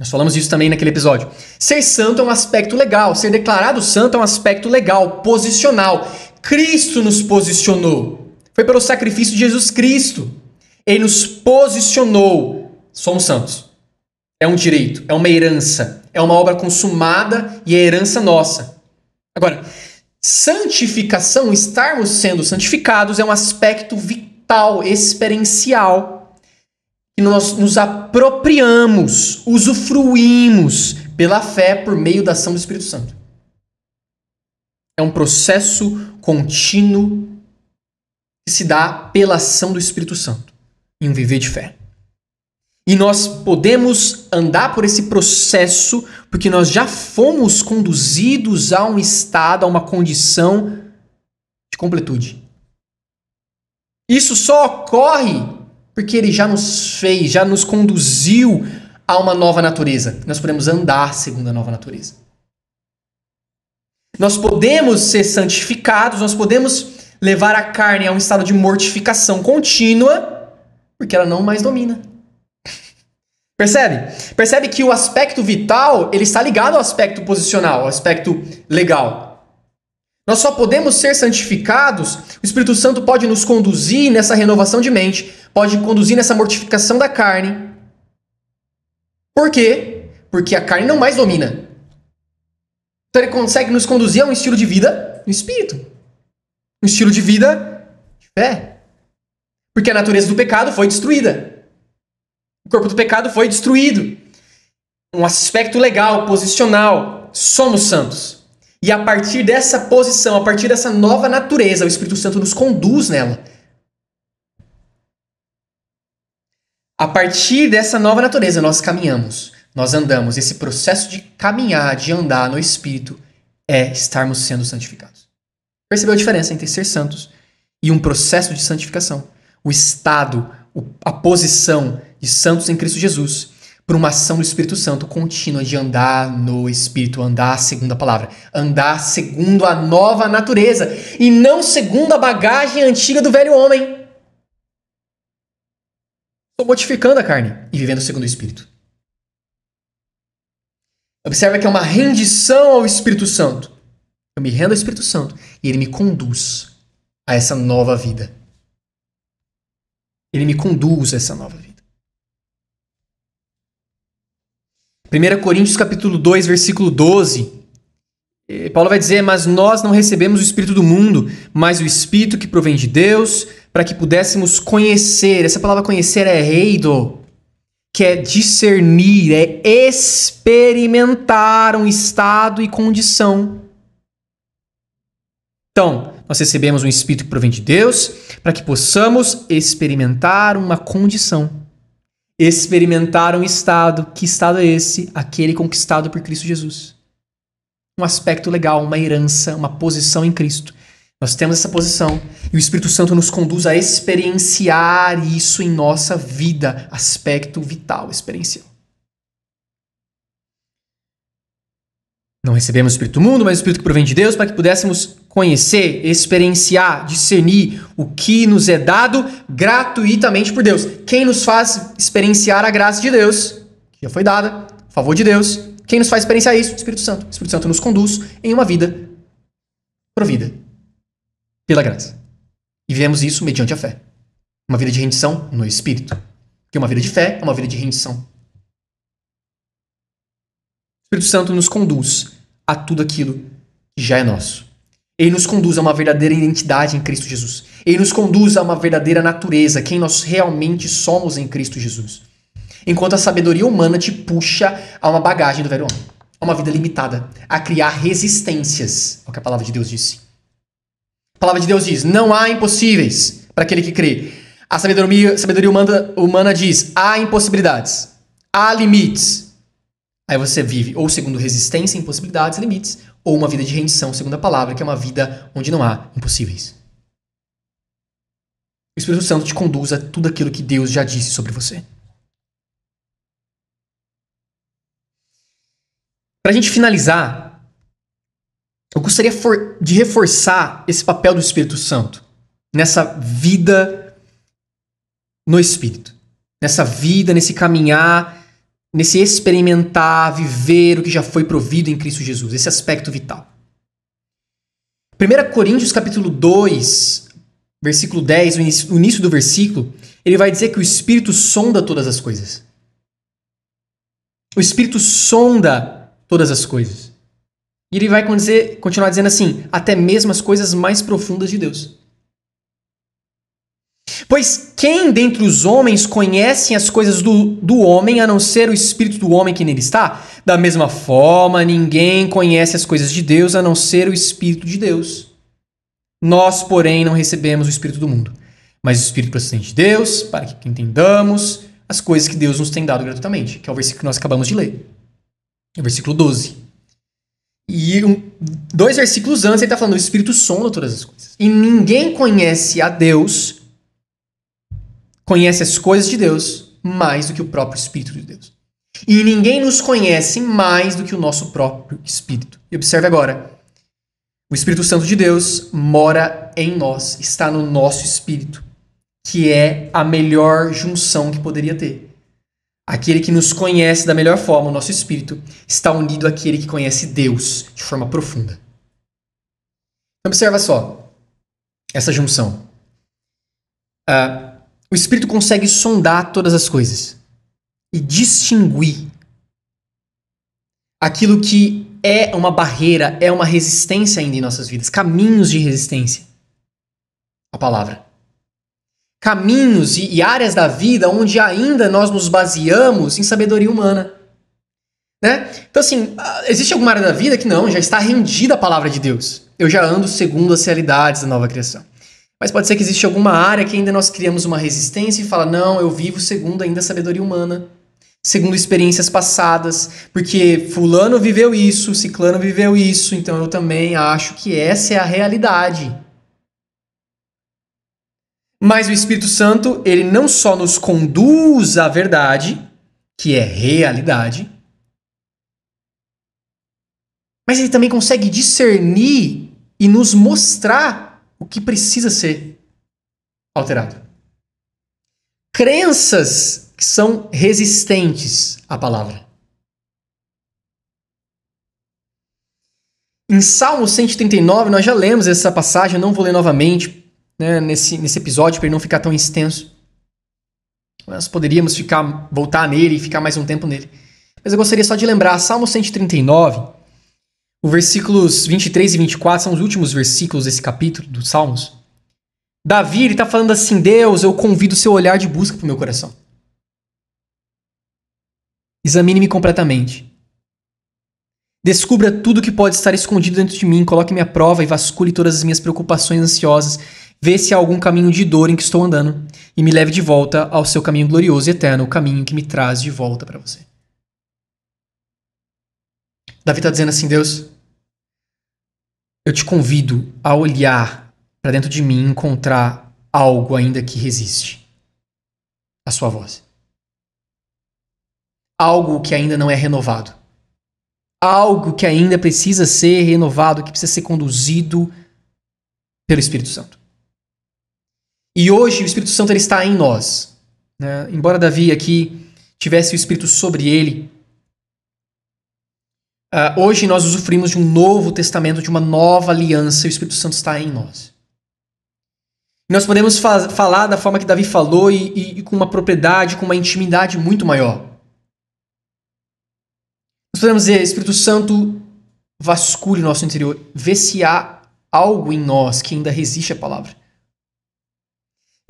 Nós falamos disso também naquele episódio. Ser santo é um aspecto legal. Ser declarado santo é um aspecto legal, posicional. Cristo nos posicionou. Foi pelo sacrifício de Jesus Cristo. Ele nos posicionou. Somos santos. É um direito, é uma herança, é uma obra consumada e é herança nossa. Agora, santificação, estarmos sendo santificados, é um aspecto vital, experiencial, que nós nos apropriamos, usufruímos pela fé por meio da ação do Espírito Santo. É um processo contínuo que se dá pela ação do Espírito Santo em um viver de fé. E nós podemos andar por esse processo porque nós já fomos conduzidos a um estado, a uma condição de completude. Isso só ocorre porque ele já nos fez, já nos conduziu a uma nova natureza. Nós podemos andar segundo a nova natureza. Nós podemos ser santificados, nós podemos levar a carne a um estado de mortificação contínua, porque ela não mais domina. Percebe? Percebe que o aspecto vital, ele está ligado ao aspecto posicional, ao aspecto legal. Nós só podemos ser santificados, o Espírito Santo pode nos conduzir nessa renovação de mente, pode conduzir nessa mortificação da carne. Por quê? Porque a carne não mais domina. Então ele consegue nos conduzir a um estilo de vida no Espírito. Um estilo de vida de fé. Porque a natureza do pecado foi destruída. O corpo do pecado foi destruído. Um aspecto legal, posicional. Somos santos. E a partir dessa posição, a partir dessa nova natureza, o Espírito Santo nos conduz nela. A partir dessa nova natureza, nós caminhamos. Nós andamos. Esse processo de caminhar, de andar no Espírito, é estarmos sendo santificados. Percebeu a diferença entre ser santos e um processo de santificação? O estado, a posição de santos em Cristo Jesus, por uma ação do Espírito Santo contínua de andar no Espírito, andar segundo a palavra, andar segundo a nova natureza e não segundo a bagagem antiga do velho homem. Estou mortificando a carne e vivendo segundo o Espírito. Observa que é uma rendição ao Espírito Santo. Eu me rendo ao Espírito Santo e ele me conduz a essa nova vida. Ele me conduz a essa nova vida. 1 Coríntios capítulo 2, versículo 12. Paulo vai dizer, mas nós não recebemos o Espírito do mundo, mas o Espírito que provém de Deus, para que pudéssemos conhecer. Essa palavra conhecer é reido, que é discernir, é experimentar um estado e condição. Então, nós recebemos um Espírito que provém de Deus para que possamos experimentar uma condição. Experimentar um estado. Que estado é esse? Aquele conquistado por Cristo Jesus. Um aspecto legal, uma herança, uma posição em Cristo. Nós temos essa posição e o Espírito Santo nos conduz a experienciar isso em nossa vida. Aspecto vital, experiencial. Não recebemos o Espírito do mundo, mas o Espírito que provém de Deus para que pudéssemos conhecer, experienciar, discernir o que nos é dado gratuitamente por Deus. Quem nos faz experienciar a graça de Deus, que já foi dada, o favor de Deus. Quem nos faz experienciar isso? O Espírito Santo. O Espírito Santo nos conduz em uma vida provida pela graça. E vivemos isso mediante a fé. Uma vida de rendição no Espírito. Porque uma vida de fé é uma vida de rendição. O Espírito Santo nos conduz a tudo aquilo que já é nosso. Ele nos conduz a uma verdadeira identidade em Cristo Jesus. Ele nos conduz a uma verdadeira natureza, quem nós realmente somos em Cristo Jesus. Enquanto a sabedoria humana te puxa a uma bagagem do velho homem. A uma vida limitada. A criar resistências ao que a palavra de Deus disse. A palavra de Deus diz, não há impossíveis para aquele que crê. A sabedoria humana diz, há impossibilidades. Há limites. Aí você vive ou segundo resistência, impossibilidades, limites, ou uma vida de rendição, segundo a palavra, que é uma vida onde não há impossíveis. O Espírito Santo te conduz a tudo aquilo que Deus já disse sobre você. Para a gente finalizar, eu gostaria de reforçar esse papel do Espírito Santo nessa vida no Espírito. Nessa vida, nesse caminhar, nesse experimentar, viver o que já foi provido em Cristo Jesus. Esse aspecto vital. 1 Coríntios capítulo 2, versículo 10, o início do versículo, ele vai dizer que o Espírito sonda todas as coisas. O Espírito sonda todas as coisas. E ele vai continuar dizendo assim, até mesmo as coisas mais profundas de Deus. Pois quem dentre os homens conhece as coisas do homem, a não ser o espírito do homem que nele está? Da mesma forma, ninguém conhece as coisas de Deus, a não ser o espírito de Deus. Nós, porém, não recebemos o espírito do mundo, mas o espírito procedente de Deus, para que entendamos as coisas que Deus nos tem dado gratuitamente, que é o versículo que nós acabamos de ler. É o versículo 12. E 2 versículos antes ele está falando, o Espírito sonda todas as coisas. E ninguém conhece a Deus, conhece as coisas de Deus, mais do que o próprio Espírito de Deus. E ninguém nos conhece mais do que o nosso próprio Espírito. E observe agora, o Espírito Santo de Deus mora em nós, está no nosso Espírito, que é a melhor junção que poderia ter. Aquele que nos conhece da melhor forma, o nosso espírito, está unido àquele que conhece Deus de forma profunda. Então, observa só essa junção. O espírito consegue sondar todas as coisas e distinguir aquilo que é uma barreira, é uma resistência ainda em nossas vidas, caminhos de resistência à palavra. Caminhos e áreas da vida onde ainda nós nos baseamos em sabedoria humana. Né? Então, assim, existe alguma área da vida que não, já está rendida à palavra de Deus. Eu já ando segundo as realidades da nova criação. Mas pode ser que existe alguma área que ainda nós criamos uma resistência e fala, não, eu vivo segundo ainda a sabedoria humana, segundo experiências passadas, porque fulano viveu isso, ciclano viveu isso, então eu também acho que essa é a realidade. Mas o Espírito Santo, ele não só nos conduz à verdade, que é realidade, mas ele também consegue discernir e nos mostrar o que precisa ser alterado. Crenças que são resistentes à palavra. Em Salmo 139, nós já lemos essa passagem, eu não vou ler novamente, né, nesse episódio, para ele não ficar tão extenso. Nós poderíamos voltar nele e ficar mais um tempo nele. Mas eu gostaria só de lembrar, Salmo 139, os versículos 23 e 24 são os últimos versículos desse capítulo dos Salmos. Davi está falando assim, Deus, eu convido o seu olhar de busca para o meu coração. Examine-me completamente. Descubra tudo que pode estar escondido dentro de mim, coloque-me à prova e vasculhe todas as minhas preocupações ansiosas. Vê se há algum caminho de dor em que estou andando e me leve de volta ao seu caminho glorioso e eterno, o caminho que me traz de volta para você. Davi está dizendo assim, Deus, eu te convido a olhar para dentro de mim e encontrar algo ainda que resiste à sua voz. Algo que ainda não é renovado. Algo que ainda precisa ser renovado, que precisa ser conduzido pelo Espírito Santo. E hoje o Espírito Santo ele está em nós. Né? Embora Davi aqui tivesse o Espírito sobre ele, hoje nós usufruímos de um novo testamento, de uma nova aliança, e o Espírito Santo está em nós. E nós podemos falar da forma que Davi falou e com uma propriedade, com uma intimidade muito maior. Nós podemos dizer, Espírito Santo, vasculhe o nosso interior, vê se há algo em nós que ainda resiste à palavra.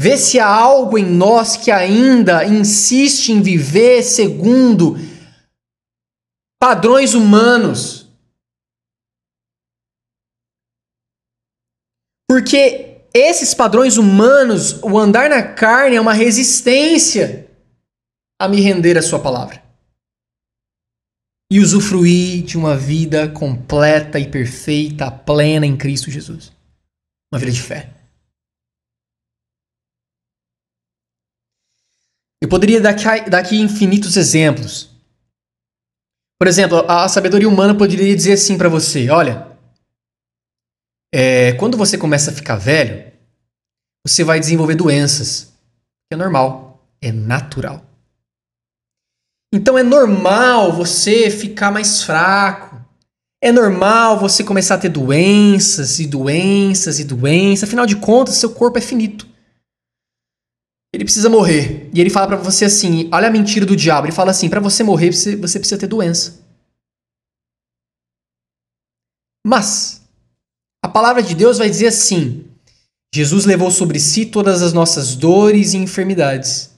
Vê se há algo em nós que ainda insiste em viver segundo padrões humanos. Porque esses padrões humanos, o andar na carne é uma resistência a me render à sua palavra. E usufruir de uma vida completa e perfeita, plena em Cristo Jesus. Uma vida de fé. Eu poderia dar aqui infinitos exemplos. Por exemplo, a sabedoria humana poderia dizer assim para você, olha, quando você começa a ficar velho, você vai desenvolver doenças. É normal, é natural. Então é normal você ficar mais fraco. É normal você começar a ter doenças e doenças e doenças. Afinal de contas, seu corpo é finito. Ele precisa morrer. E ele fala pra você assim, olha a mentira do diabo. Ele fala assim, pra você morrer, você precisa ter doença. Mas a palavra de Deus vai dizer assim, Jesus levou sobre si todas as nossas dores e enfermidades.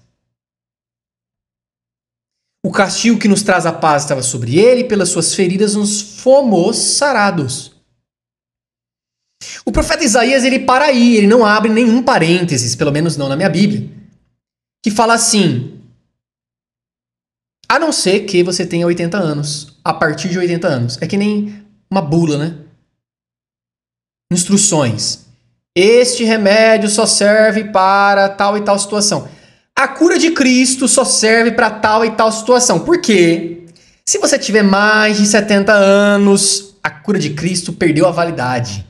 O castigo que nos traz a paz estava sobre ele, e pelas suas feridas nos fomos sarados. O profeta Isaías, ele para aí, ele não abre nenhum parênteses, pelo menos não na minha Bíblia, que fala assim: a não ser que você tenha 80 anos, a partir de 80 anos. É que nem uma bula, né? Instruções. Este remédio só serve para tal e tal situação. A cura de Cristo só serve para tal e tal situação. Por quê? Se você tiver mais de 70 anos, a cura de Cristo perdeu a validade.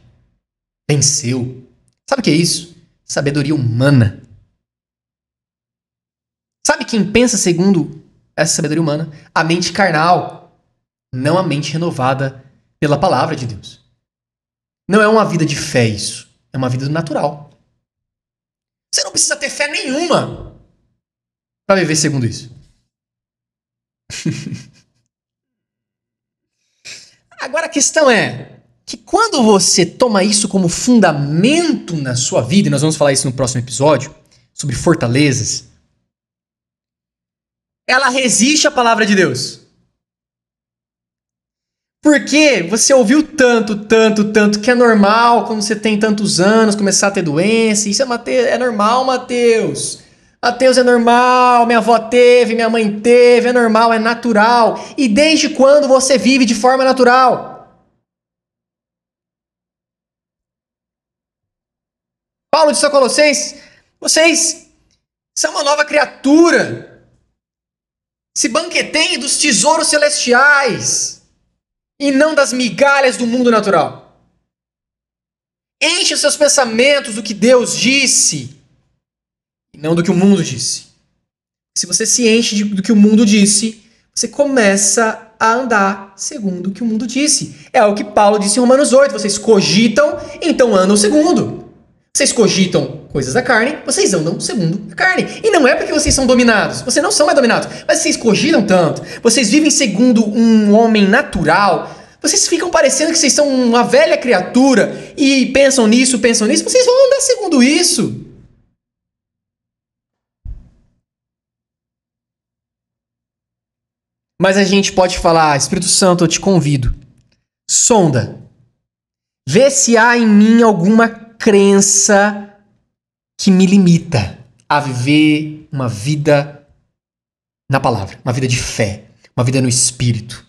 Venceu. Sabe o que é isso? Sabedoria humana. Sabe quem pensa segundo essa sabedoria humana? A mente carnal, não a mente renovada pela palavra de Deus. Não é uma vida de fé isso. É uma vida natural. Você não precisa ter fé nenhuma para viver segundo isso. Agora a questão é que quando você toma isso como fundamento na sua vida, e nós vamos falar isso no próximo episódio, sobre fortalezas, ela resiste à palavra de Deus. Porque você ouviu tanto que é normal quando você tem tantos anos começar a ter doença. Isso é normal, Mateus. Mateus, é normal, minha avó teve, minha mãe teve, é normal, é natural. E desde quando você vive de forma natural? Paulo disse a Colossenses: vocês são uma nova criatura. Se banqueteiem dos tesouros celestiais e não das migalhas do mundo natural. Enche os seus pensamentos do que Deus disse e não do que o mundo disse. Se você se enche do que o mundo disse, você começa a andar segundo o que o mundo disse. É o que Paulo disse em Romanos 8. Vocês cogitam, então andam segundo. Vocês cogitam coisas da carne, vocês andam segundo a carne. E não é porque vocês são dominados. Vocês não são mais dominados. Mas vocês cogitam tanto. Vocês vivem segundo um homem natural. Vocês ficam parecendo que vocês são uma velha criatura e pensam nisso. Vocês vão andar segundo isso. Mas a gente pode falar: Espírito Santo, eu te convido. Sonda. Vê se há em mim alguma crença que me limita a viver uma vida na palavra, uma vida de fé, uma vida no Espírito,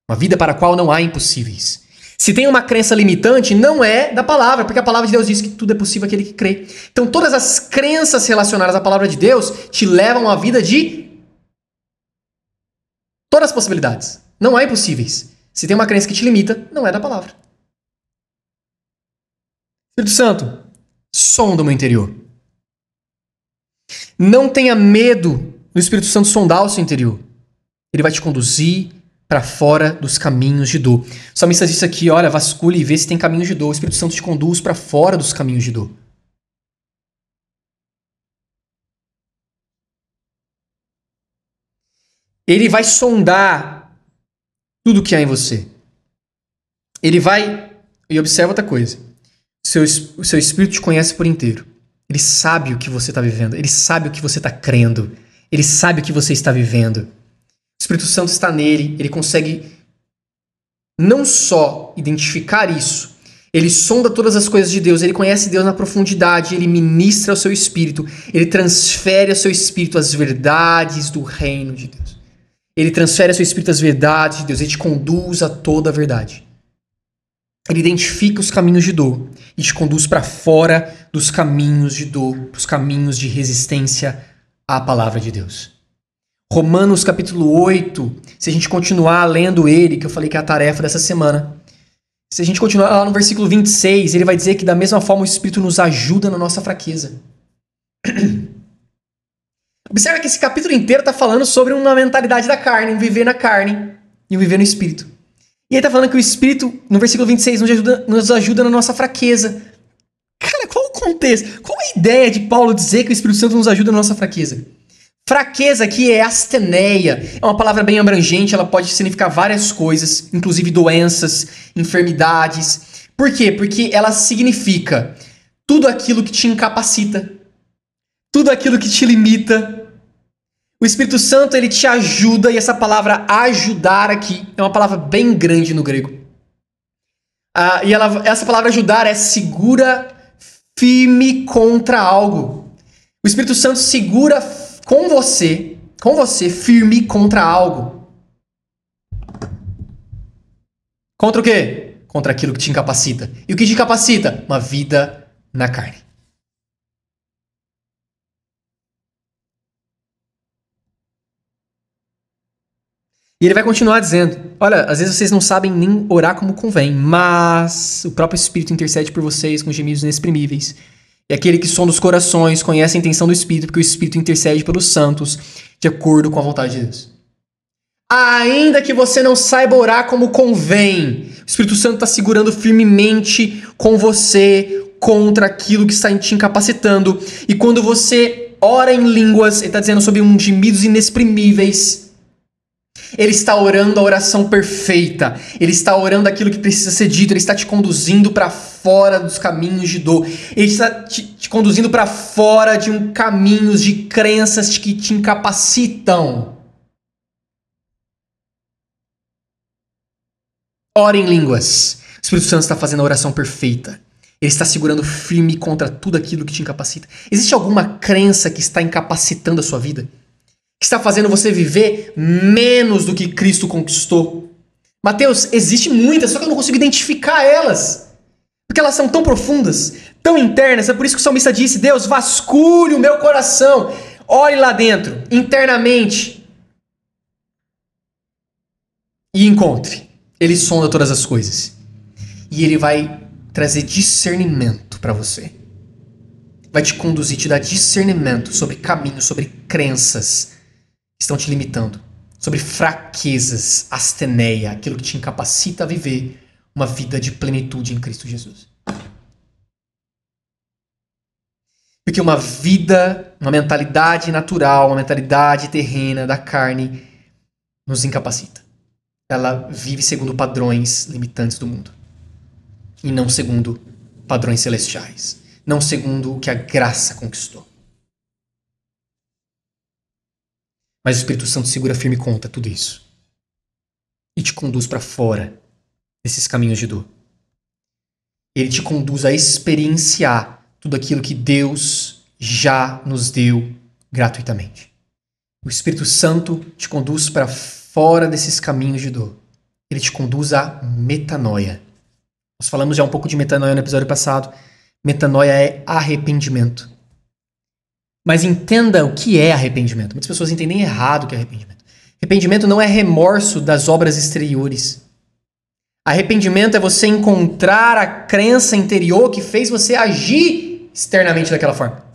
uma vida para a qual não há impossíveis. Se tem uma crença limitante, não é da palavra, porque a palavra de Deus diz que tudo é possível aquele que crê. Então todas as crenças relacionadas à palavra de Deus te levam a uma vida de todas as possibilidades. Não há impossíveis. Se tem uma crença que te limita, não é da palavra. Espírito Santo, sonda o meu interior. Não tenha medo do Espírito Santo sondar o seu interior. Ele vai te conduzir para fora dos caminhos de dor. O salmista disse aqui: olha, vasculhe e vê se tem caminhos de dor. O Espírito Santo te conduz para fora dos caminhos de dor. Ele vai sondar tudo que há em você. Ele vai... E observa outra coisa. O seu espírito te conhece por inteiro. Ele sabe o que você está vivendo. Ele sabe o que você está crendo. Ele sabe o que você está vivendo. O Espírito Santo está nele. Ele consegue não só identificar isso. Ele sonda todas as coisas de Deus. Ele conhece Deus na profundidade. Ele ministra ao seu espírito. Ele transfere ao seu espírito as verdades do reino de Deus. Ele transfere ao seu espírito as verdades de Deus. Ele te conduz a toda a verdade. Ele identifica os caminhos de dor e te conduz para fora dos caminhos de dor, para os caminhos de resistência à palavra de Deus. Romanos capítulo 8, se a gente continuar lendo ele, que eu falei que é a tarefa dessa semana, se a gente continuar lá no versículo 26, ele vai dizer que da mesma forma o Espírito nos ajuda na nossa fraqueza. Observa que esse capítulo inteiro está falando sobre uma mentalidade da carne, um viver na carne e um viver no Espírito. E ele está falando que o Espírito, no versículo 26, nos ajuda na nossa fraqueza. Cara, qual o contexto? Qual a ideia de Paulo dizer que o Espírito Santo nos ajuda na nossa fraqueza? Fraqueza aqui é asteneia. É uma palavra bem abrangente, ela pode significar várias coisas, inclusive doenças, enfermidades. Por quê? Porque ela significa tudo aquilo que te incapacita, tudo aquilo que te limita. O Espírito Santo, ele te ajuda, e essa palavra ajudar aqui é uma palavra bem grande no grego. Essa palavra ajudar é segura firme contra algo. O Espírito Santo segura com você firme contra algo. Contra o quê? Contra aquilo que te incapacita. E o que te incapacita? Uma vida na carne. E ele vai continuar dizendo, olha, às vezes vocês não sabem nem orar como convém, mas o próprio Espírito intercede por vocês com gemidos inexprimíveis. E aquele que sonda os corações conhece a intenção do Espírito, porque o Espírito intercede pelos santos de acordo com a vontade de Deus. Ainda que você não saiba orar como convém, o Espírito Santo está segurando firmemente com você contra aquilo que está te incapacitando. E quando você ora em línguas, ele está dizendo sobre gemidos inexprimíveis. Ele está orando a oração perfeita. Ele está orando aquilo que precisa ser dito. Ele está te conduzindo para fora dos caminhos de dor. Ele está te conduzindo para fora de caminhos de crenças que te incapacitam. Ore em línguas. O Espírito Santo está fazendo a oração perfeita. Ele está segurando firme contra tudo aquilo que te incapacita. Existe alguma crença que está incapacitando a sua vida? Que está fazendo você viver menos do que Cristo conquistou? Mateus, existe muitas, só que eu não consigo identificar elas. Porque elas são tão profundas, tão internas. É por isso que o salmista disse, Deus, vasculhe o meu coração. Olhe lá dentro, internamente. E encontre. Ele sonda todas as coisas. E ele vai trazer discernimento para você. Vai te conduzir, te dar discernimento sobre caminhos, sobre crenças que estão te limitando, sobre fraquezas, asteneia, aquilo que te incapacita a viver uma vida de plenitude em Cristo Jesus. Porque uma vida, uma mentalidade natural, uma mentalidade terrena da carne nos incapacita. Ela vive segundo padrões limitantes do mundo e não segundo padrões celestiais, não segundo o que a graça conquistou. Mas o Espírito Santo segura firme contra tudo isso. E te conduz para fora desses caminhos de dor. Ele te conduz a experienciar tudo aquilo que Deus já nos deu gratuitamente. O Espírito Santo te conduz para fora desses caminhos de dor. Ele te conduz à metanoia. Nós falamos já um pouco de metanoia no episódio passado. Metanoia é arrependimento. Mas entenda o que é arrependimento. Muitas pessoas entendem errado o que é arrependimento. Arrependimento não é remorso das obras exteriores. Arrependimento é você encontrar a crença interior que fez você agir externamente daquela forma.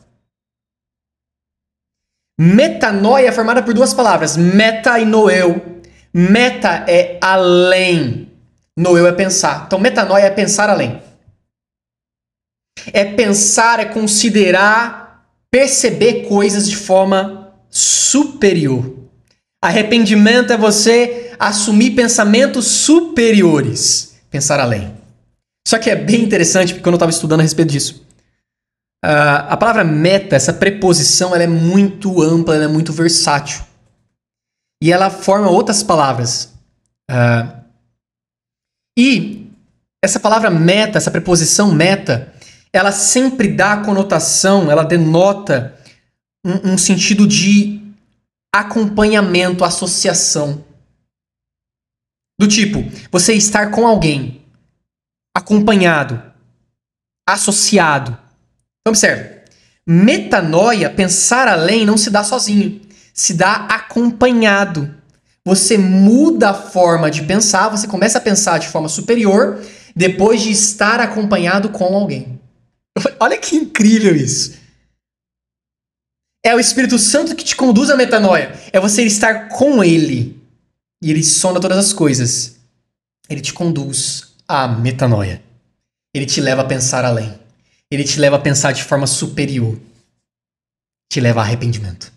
Metanoia é formada por duas palavras, meta e noeu. Meta é além, noeu é pensar. Então metanoia é pensar além. É pensar, é considerar, perceber coisas de forma superior. Arrependimento é você assumir pensamentos superiores. Pensar além. Só que é bem interessante, porque quando eu estava estudando a respeito disso, a palavra meta, essa preposição, ela é muito ampla, ela é muito versátil. E ela forma outras palavras. E essa palavra meta, essa preposição meta, ela sempre dá a conotação, ela denota um sentido de acompanhamento, associação. Do tipo, você estar com alguém, acompanhado, associado. Então observe, metanoia, pensar além, não se dá sozinho, se dá acompanhado. Você muda a forma de pensar, você começa a pensar de forma superior, depois de estar acompanhado com alguém. Olha que incrível isso. É o Espírito Santo que te conduz à metanoia. É você estar com Ele. E Ele sonda todas as coisas. Ele te conduz à metanoia. Ele te leva a pensar além. Ele te leva a pensar de forma superior. Te leva a arrependimento.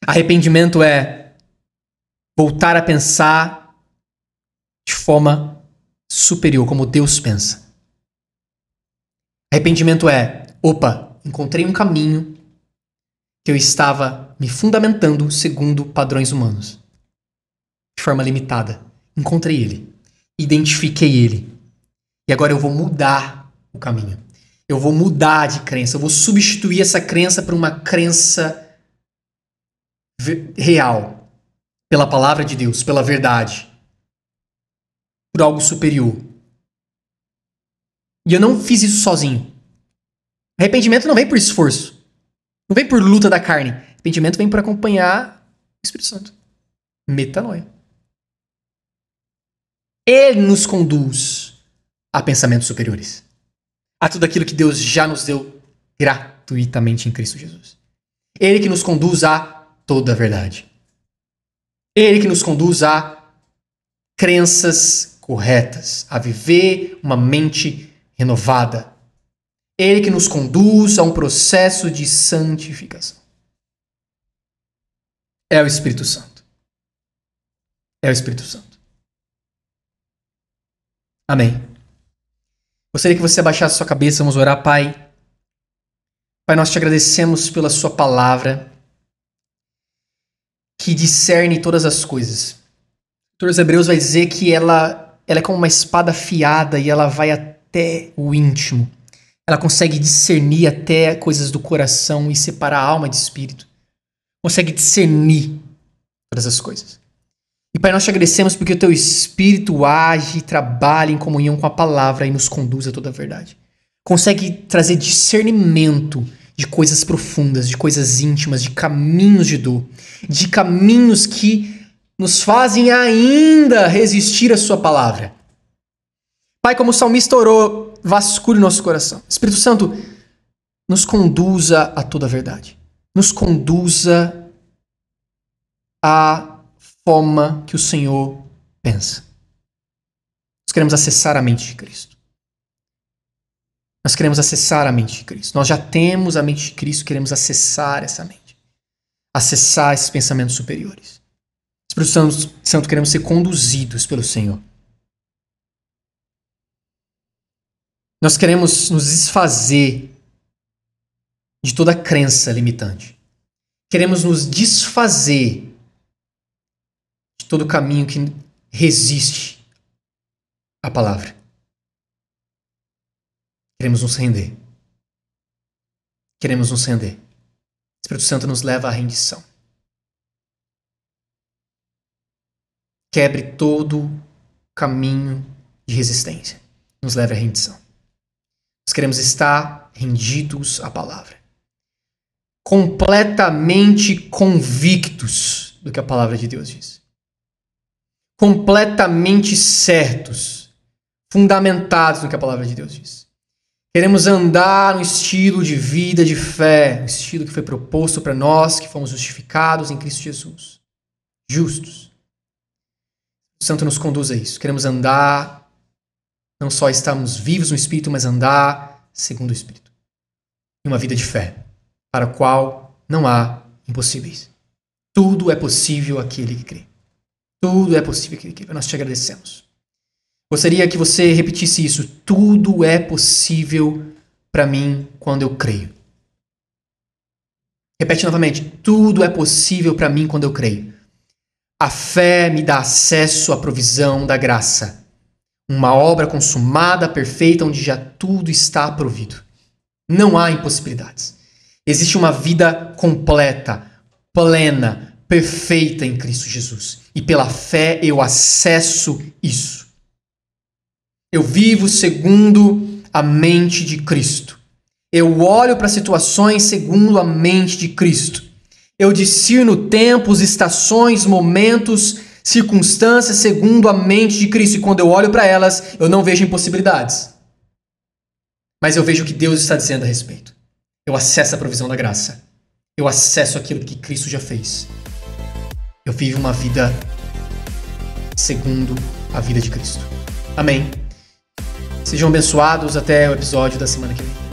Arrependimento é voltar a pensar de forma superior, como Deus pensa. Arrependimento é, opa, encontrei um caminho que eu estava me fundamentando segundo padrões humanos. De forma limitada. Encontrei ele. Identifiquei ele. E agora eu vou mudar o caminho. Eu vou mudar de crença. Eu vou substituir essa crença por uma crença real. Pela palavra de Deus, pela verdade. Por algo superior. E eu não fiz isso sozinho. Arrependimento não vem por esforço. Não vem por luta da carne. Arrependimento vem por acompanhar o Espírito Santo. Metanoia. Ele nos conduz a pensamentos superiores. A tudo aquilo que Deus já nos deu gratuitamente em Cristo Jesus. Ele que nos conduz a toda a verdade. Ele que nos conduz a crenças corretas, a viver uma mente renovada. Ele que nos conduz a um processo de santificação. É o Espírito Santo. É o Espírito Santo. Amém. Gostaria que você abaixasse sua cabeça, vamos orar, Pai. Pai, nós te agradecemos pela sua palavra que discerne todas as coisas. O autor dos Hebreus vai dizer que ela é como uma espada afiada e ela vai até o íntimo. Ela consegue discernir até coisas do coração e separar a alma de espírito. Consegue discernir todas as coisas. E Pai, nós te agradecemos porque o teu Espírito age e trabalha em comunhão com a palavra e nos conduz a toda a verdade. Consegue trazer discernimento de coisas profundas, de coisas íntimas, de caminhos de dor, de caminhos que nos fazem ainda resistir à sua palavra. Pai, como o salmista orou, vasculhe nosso coração. Espírito Santo, nos conduza a toda a verdade. Nos conduza à forma que o Senhor pensa. Nós queremos acessar a mente de Cristo. Nós queremos acessar a mente de Cristo. Nós já temos a mente de Cristo, queremos acessar essa mente. Acessar esses pensamentos superiores. Espírito Santo, queremos ser conduzidos pelo Senhor. Nós queremos nos desfazer de toda crença limitante. Queremos nos desfazer de todo caminho que resiste à palavra. Queremos nos render. Queremos nos render. O Espírito Santo nos leva à rendição. Quebre todo caminho de resistência. Nos leve à rendição. Nós queremos estar rendidos à palavra. Completamente convictos do que a palavra de Deus diz. Completamente certos. Fundamentados no que a palavra de Deus diz. Queremos andar no estilo de vida de fé. Um estilo que foi proposto para nós, que fomos justificados em Cristo Jesus. Justos. O Santo nos conduz a isso. Queremos andar, não só estarmos vivos no Espírito, mas andar segundo o Espírito. Em uma vida de fé, para a qual não há impossíveis. Tudo é possível àquele que crê. Tudo é possível àquele que crê. Nós te agradecemos. Gostaria que você repetisse isso. Tudo é possível para mim quando eu creio. Repete novamente. Tudo é possível para mim quando eu creio. A fé me dá acesso à provisão da graça. Uma obra consumada, perfeita, onde já tudo está provido. Não há impossibilidades. Existe uma vida completa, plena, perfeita em Cristo Jesus. E pela fé eu acesso isso. Eu vivo segundo a mente de Cristo. Eu olho para situações segundo a mente de Cristo. Eu discerno tempos, estações, momentos, circunstâncias segundo a mente de Cristo. E quando eu olho para elas, eu não vejo impossibilidades. Mas eu vejo o que Deus está dizendo a respeito. Eu acesso a provisão da graça. Eu acesso aquilo que Cristo já fez. Eu vivo uma vida segundo a vida de Cristo. Amém. Sejam abençoados até o episódio da semana que vem.